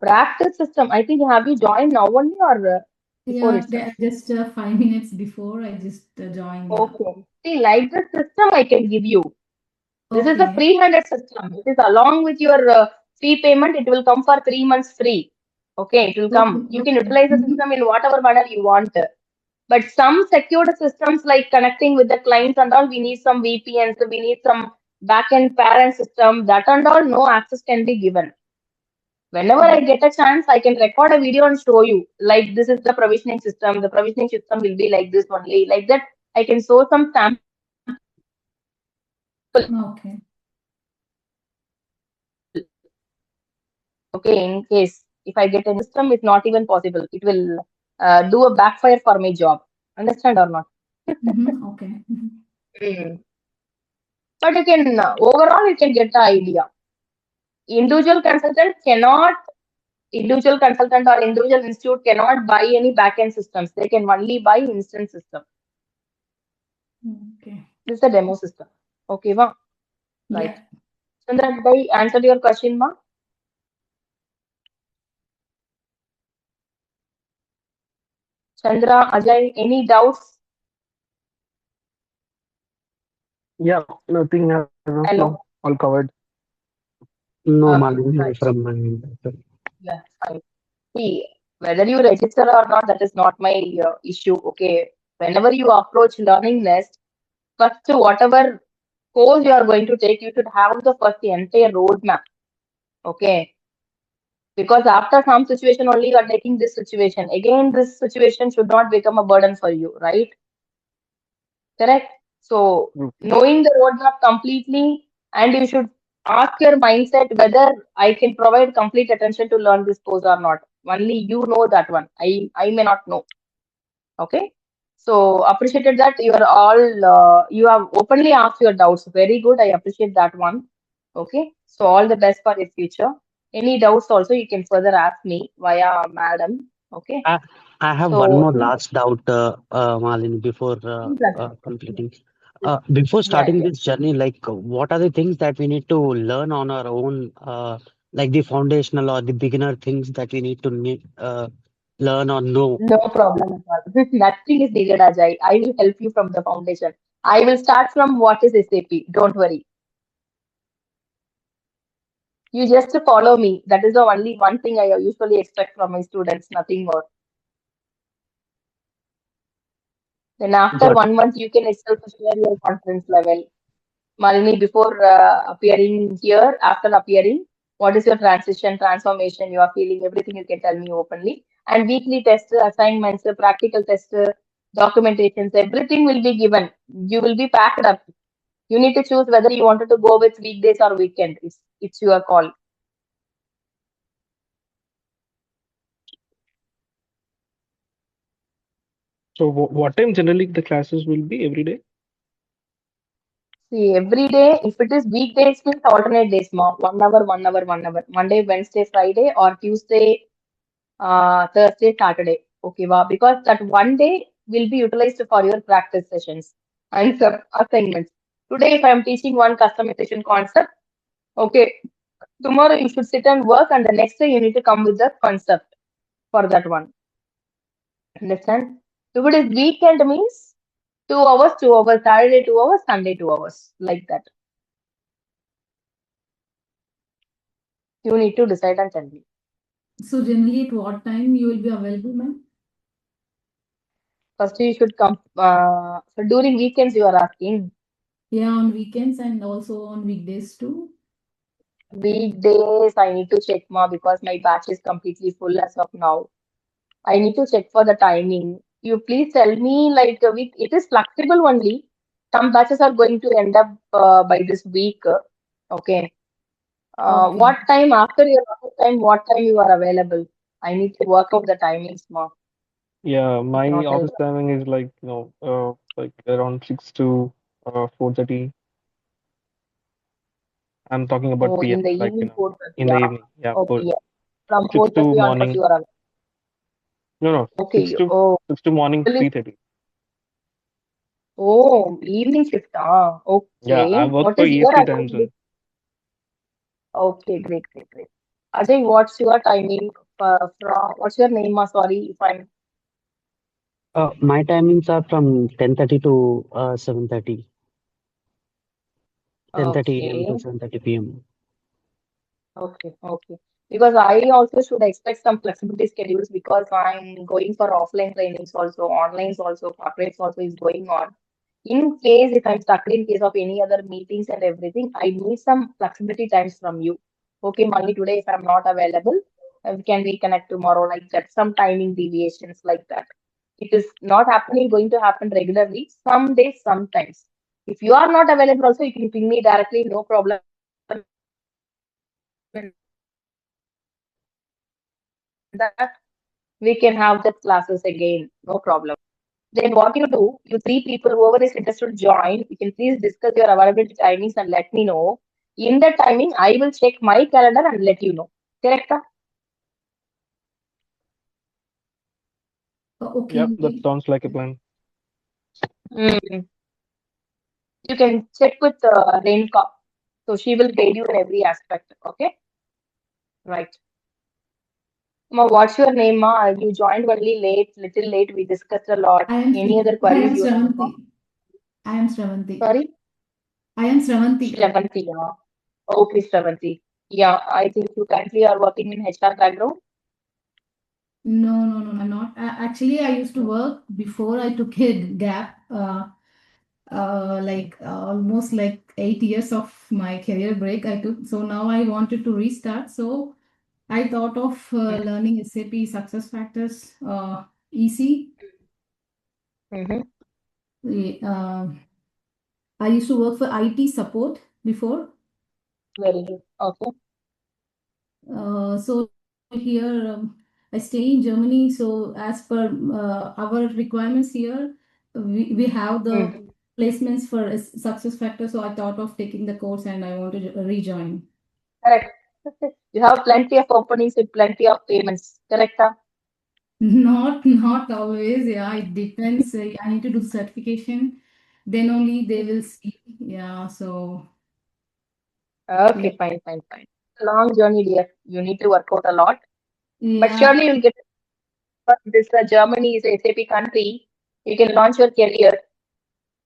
Practice system. I think have you joined now only or before Yeah, itself? just 5 minutes before I just joined. Yeah. Okay. See, like the system I can give you. This is a Okay. free-handed system. It is along with your fee payment. It will come for 3 months free. Okay, it will Okay. come. You can Okay. utilize the Mm-hmm. system in whatever manner you want. But some secured systems like connecting with the clients and all, we need some VPNs, we need some backend parent system, that and all, no access can be given. Whenever I get a chance, I can record a video and show you. Like this is the provisioning system. The provisioning system will be like this only. Like that, I can show some sample. Okay. Okay, in case if I get a system, it's not even possible. It will do a backfire for my job. Understand or not? Mm-hmm. Okay. Mm-hmm. Mm. But you can overall you can get the idea. Individual consultant cannot, individual consultant or individual institute cannot buy any backend systems. They can only buy instance system. Okay. This is a demo system. Okay, ma? Right. Yeah. Chandra, did I answer your question, ma? Chandra, Ajay, any doubts? Yeah, nothing as of now. Hello? All covered. No, Okay, Malini, right. from my end. Yeah, fine. See, whether you register or not, that is not my issue. Okay. Whenever you approach Learning Nest, first whatever course you are going to take, you should have the first entire roadmap. Okay. Because after some situation only you are taking this situation. Again, this situation should not become a burden for you, right? Correct? So Mm. knowing the roadmap completely, and you should ask your mindset whether I can provide complete attention to learn this course or not. Only you know that one. I may not know. Okay. So appreciated that you are all you have openly asked your doubts. Very good. I appreciate that one. Okay. So all the best for your future. Any doubts also you can further ask me via madam. Okay. I, I have one So more last doubt, Malini, before please ask. completing. Before Yeah, starting yeah. this journey, like what are the things that we need to learn on our own, like the foundational or the beginner things that we need to learn or know? No problem at all. Nothing is needed, Ajay. I will help you from the foundation. I will start from what is SAP. Don't worry. You just follow me. That is the only one thing I usually expect from my students, nothing more. Then after Got it. 1 month, you can itself share your confidence level. Malini, before appearing here, after appearing, what is your transition, transformation you are feeling? Everything you can tell me openly. And weekly tests, assignments, practical tests, documentations, everything will be given. You will be packed up. You need to choose whether you wanted to go with weekdays or weekend. It's your call. So what time generally the classes will be every day? See, every day, if it is weekdays, means alternate days, 1 hour, 1 hour, 1 hour. Monday, Wednesday, Friday, or Tuesday, Thursday, Saturday. Okay, wow. Because that one day will be utilized for your practice sessions and some assignments. Today, if I am teaching one customization concept, okay, tomorrow you should sit and work, and the next day you need to come with the concept for that one. Understand? If it is weekend means 2 hours, 2 hours, Saturday 2 hours, Sunday 2 hours, like that. You need to decide and tell me. So generally at what time you will be available, ma'am? First, you should come. So during weekends, you are asking. Yeah, on weekends and also on weekdays too. Weekdays, I need to check more because my batch is completely full as of now. I need to check for the timing. you please tell me, like, it is flexible only. Some batches are going to end up by this week. Okay. Okay. What time after your office time? What time you are available? I need to work out the timings more. Yeah, my Not else. office timing is like, like around 6 to 4:30. I'm talking about Oh, in PM, the like, evening 4:30. in the Yeah. evening. Yeah, Okay. Yeah. From 6 to 4:30 onwards, morning. you are available. No, no, 6 Okay. to Oh, 6 to morning will it- 3:30. oh, evening shift. Ah, Yeah, I okay. work What for is your EST time availability? zone. Okay, great, great, great. Ajay, what's your timing what's your name? Sorry if I'm My timings are from 10:30 to 7:30, 10:30 a.m. to okay. 7:30 p.m. Okay, okay. Because I also should expect some flexibility schedules because I'm going for offline trainings also, online also, corporates also is going on. In case if I'm stuck in case of any other meetings and everything, I need some flexibility times from you. Okay, Mali, today if I'm not available, we can reconnect tomorrow like that. Some timing deviations like that. It is not happening, going to happen regularly. Some days, sometimes. If you are not available also, you can ping me directly, no problem in that. We can have the classes again, no problem. We can have the classes again, no problem. Then what you do, you three people, whoever is interested to join, you can please discuss your availability timings and let me know. In the timing, I will check my calendar and let you know. Correct? Yep, Okay. that sounds like a plan. Mm. You can check with Renka. So she will guide you in every aspect. Okay? Right. Ma, what's your name, Ma? You joined only late, little late. We discussed a lot. Any other I queries am you have, Ma? Shravanti. I am Shravanti. Sorry? I am Shravanti. Shravanti, yeah. Okay, Shravanti. Yeah, I think you currently are working in HR background. No, no, no, I'm not. Actually, I used to work before I took a gap, like almost like 8 years of my career break I took. So now I wanted to restart. So I thought of learning SAP Success Factors, EC. Mm-hmm. Uh, I used to work for IT support before. Very good. Okay. So here I stay in Germany. So as per our requirements here, we have the Mm. placements for a success factor. So I thought of taking the course and I want to rejoin. Correct. You have plenty of openings with plenty of payments. Correct? Huh? Not always. Yeah, it depends. I need to do certification. Then only they will see. Yeah. So yeah, Okay, fine, fine, fine. Long journey, dear. You need to work out a lot, but yeah. surely you'll get this. Germany is a SAP country. You can launch your career.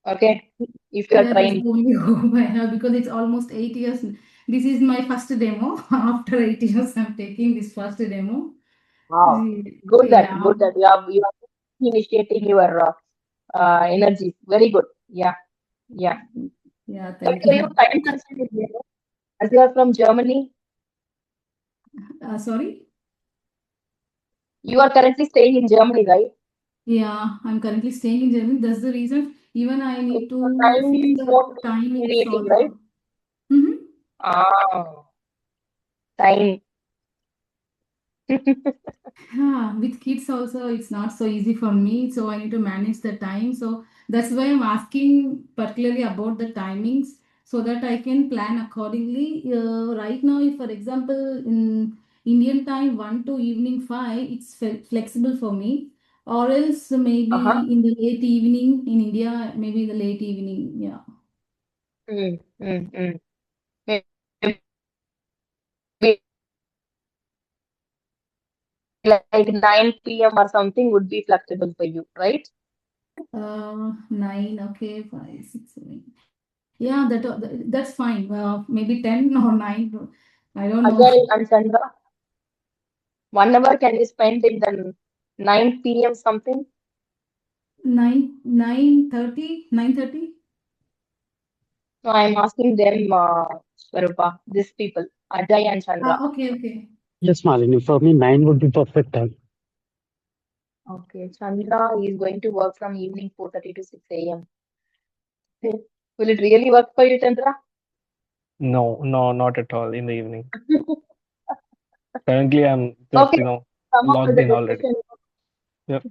Okay, if you are Yeah, that's the trained. only hope I have because it's almost 8 years. This is my first demo. After 8 years, I'm taking this first demo. Wow, good that, Yeah, good that you are initiating your energy. Very good. Yeah, yeah. yeah, But thank for you, you. time consuming, as you are from Germany, Sorry? you are currently staying in Germany, right? Yeah, I'm currently staying in Germany. That's the reason. Even I So need your to fix time the won't be timings deviating, right? also. Mhm. Ah, time. Yeah, with kids also, it's not so easy for me. So I need to manage the time. So that's why I'm asking particularly about the timings so that I can plan accordingly. Right now, if for example, in Indian time, 1 to evening 5, it's flexible for me. Or else Uh-huh. maybe in the late evening in India, maybe the late evening. Yeah. Mm, mm, mm. Maybe like 9 p.m. or something would be flexible for you, right? Nine, okay, five, six, seven. Yeah, that's fine. Maybe 10 or 9. I don't know. Ajay and Chandra, 1 hour can be spent in the 9 p.m. something. 9:30, 9:30. So I'm asking them, Swarupa, these people, Ajay and Chandra. Okay, okay. Yes, Malini, for me, 9 would be perfect time. Okay, Chandra is going to work from evening 4:30 to 6 a.m. Will it really work for you, Chandra? No, no, not at all in the evening. Currently, I'm just, Okay, come up with logged a in already. discussion. Yep,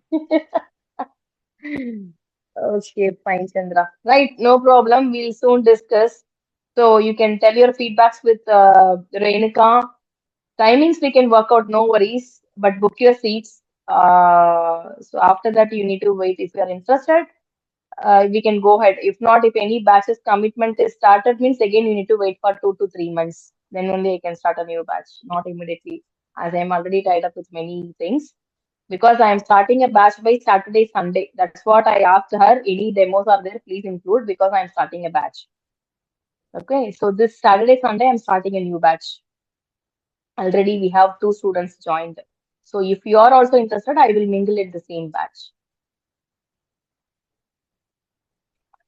Okay, fine, Chandra. Right, no problem. We'll soon discuss. So you can tell your feedbacks with Renuka. Timings we can work out, no worries. But book your seats. So after that, you need to wait. If you are interested, we can go ahead. If not, if any batches commitment is started, means again you need to wait for 2 to 3 months. Then only I can start a new batch, not immediately, as I am already tied up with many things. Because I am starting a batch by Saturday, Sunday. That's what I asked her. Any demos are there, please include because I am starting a batch. Okay, so this Saturday, Sunday, I'm starting a new batch. Already we have 2 students joined. So if you are also interested, I will mingle at the same batch.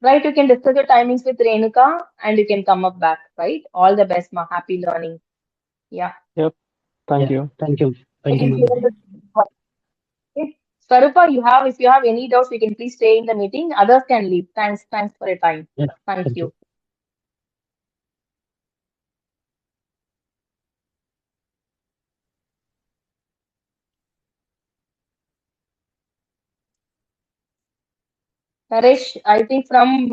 Right, you can discuss your timings with Renuka and you can come up back, right? All the best, ma. Happy learning. Yeah. yep. Thank Yeah, you. thank you, Again, clear Malini. the- okay. Swarupa, if you have any doubts, you can please stay in the meeting. Others can leave. Thanks for your time. Yeah, Thank thank you. you. Naresh, I think from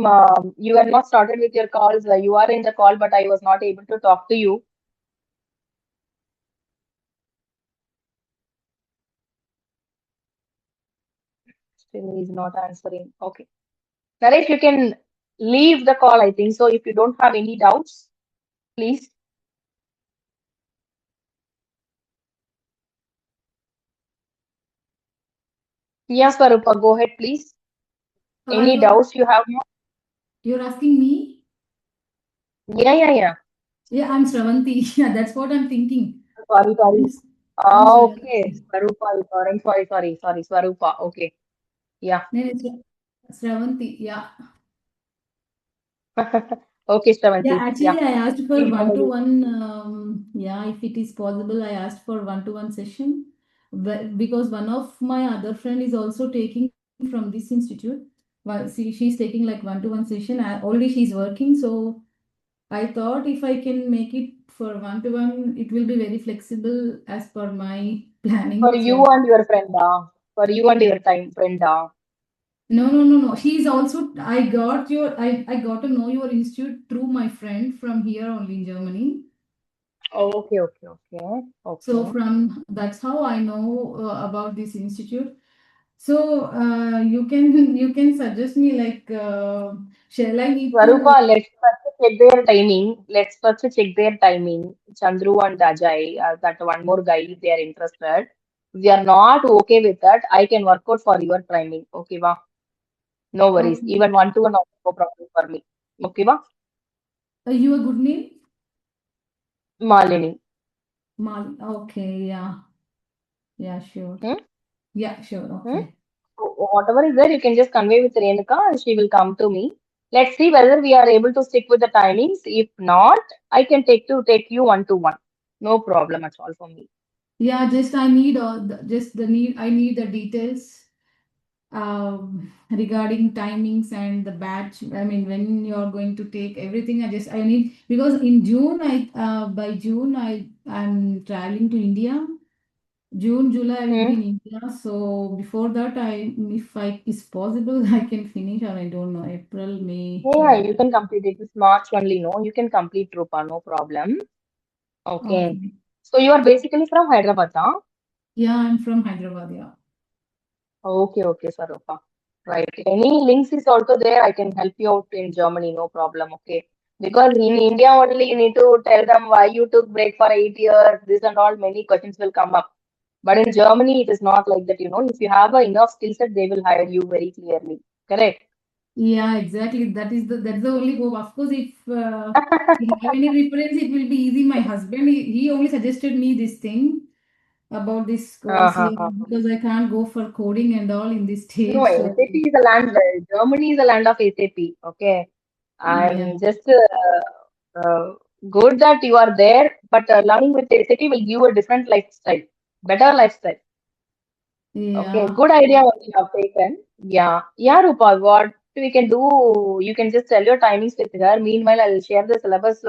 you are not started with your calls. You are in the call, but I was not able to talk to you. Still, he's not answering. Okay. Naresh, you can leave the call, I think. So if you don't have any doubts, please. Yes, Swarupa, go ahead, please. Any You're doubts you have? you're asking me? Yeah. Yeah, I'm Shravanti. Yeah, that's what I'm thinking. Sorry. I'm, I'm Ah, okay. Shravanti. Swarupa, sorry. Swarupa, okay. Yeah. No, it's Shravanti. Yeah. Okay, Yeah, Shravanti. actually, Yeah. I asked for Please go ahead. one-to-one. Yeah, if it is possible, I asked for one-to-one session because one of my other friend is also taking from this institute. Well, see, she's taking like one-to-one session. Already she's working, so I thought if I can make it for one-to-one, it will be very flexible as per my For planning. you So and your friend, for you and your time friend, no. She's also I got to know your institute through my friend from here only in Germany. So Okay. from that's how I know about this institute. So you can suggest me like shall I need Swarupa, to let's first check their timing. Let's first check their timing. Chandru and Ajay, that one more guy, if they are interested. If they are not okay with that, I can work out for your timing. Okay, va? No worries. okay Even one to one, also no problem for me. Okay, va? your good name Malini. Mal. Okay, yeah, sure. Hmm? Yeah, sure. Hmm? Okay. So whatever is there, you can just convey with Renuka and she will come to me. Let's see whether we are able to stick with the timings. If not, I can take you one to one. No problem at all for me. Yeah, just I need just the need I need the details regarding timings and the batch. I mean, when you're going to take everything. I need because in June by June I'm traveling to India. June, July I will be Hmm? in India. So before that, if I is possible, I can finish or I don't know April, May. Yeah, Yeah. you can complete it. It's March only, no? You can complete Rupa, no problem. Okay. Okay. So you are basically from Hyderabad, huh? Yeah, I'm from Hyderabad. Yeah. Okay, Sarupa. Right. Any links is also there. I can help you out in Germany, no problem. Okay. Because in India only you need to tell them why you took break for 8 years, this and all, many questions will come up. But in Germany, it is not like that, If you have a enough skill set, they will hire you very clearly. Correct? Yeah, exactly. That's the only hope. Of course, if you have any reference, it will be easy. My husband, he only suggested me this thing about this course here Uh-huh. because I can't go for coding and all in this No, stage. So SAP is a land, Germany is a land of SAP. Okay. yeah. I'm just good that you are there, but learning with SAP will give a different lifestyle, better lifestyle. Okay, Yeah. good idea what you have taken. Yeah, Rupa, what we can do, you can just tell your timings with her. Meanwhile, I'll share the syllabus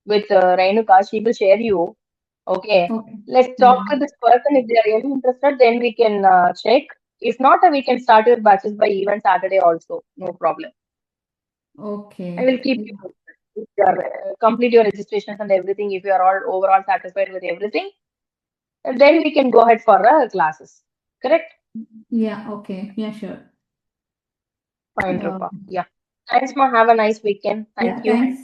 with Renuka. She will share you. Okay, Okay. let's talk Yeah. to this person. If they are really interested, then we can check. If not, we can start your batches by even Saturday also. No problem. I Okay. will keep you posted. If you are, complete your registrations and everything. If you are all overall satisfied with everything, then we can go ahead for classes. Correct? Yeah. Okay. Yeah. Sure. Fine, Uh, Rupa. Yeah. Thanks, Ma. Have a nice weekend. yeah. Thank you. Thanks.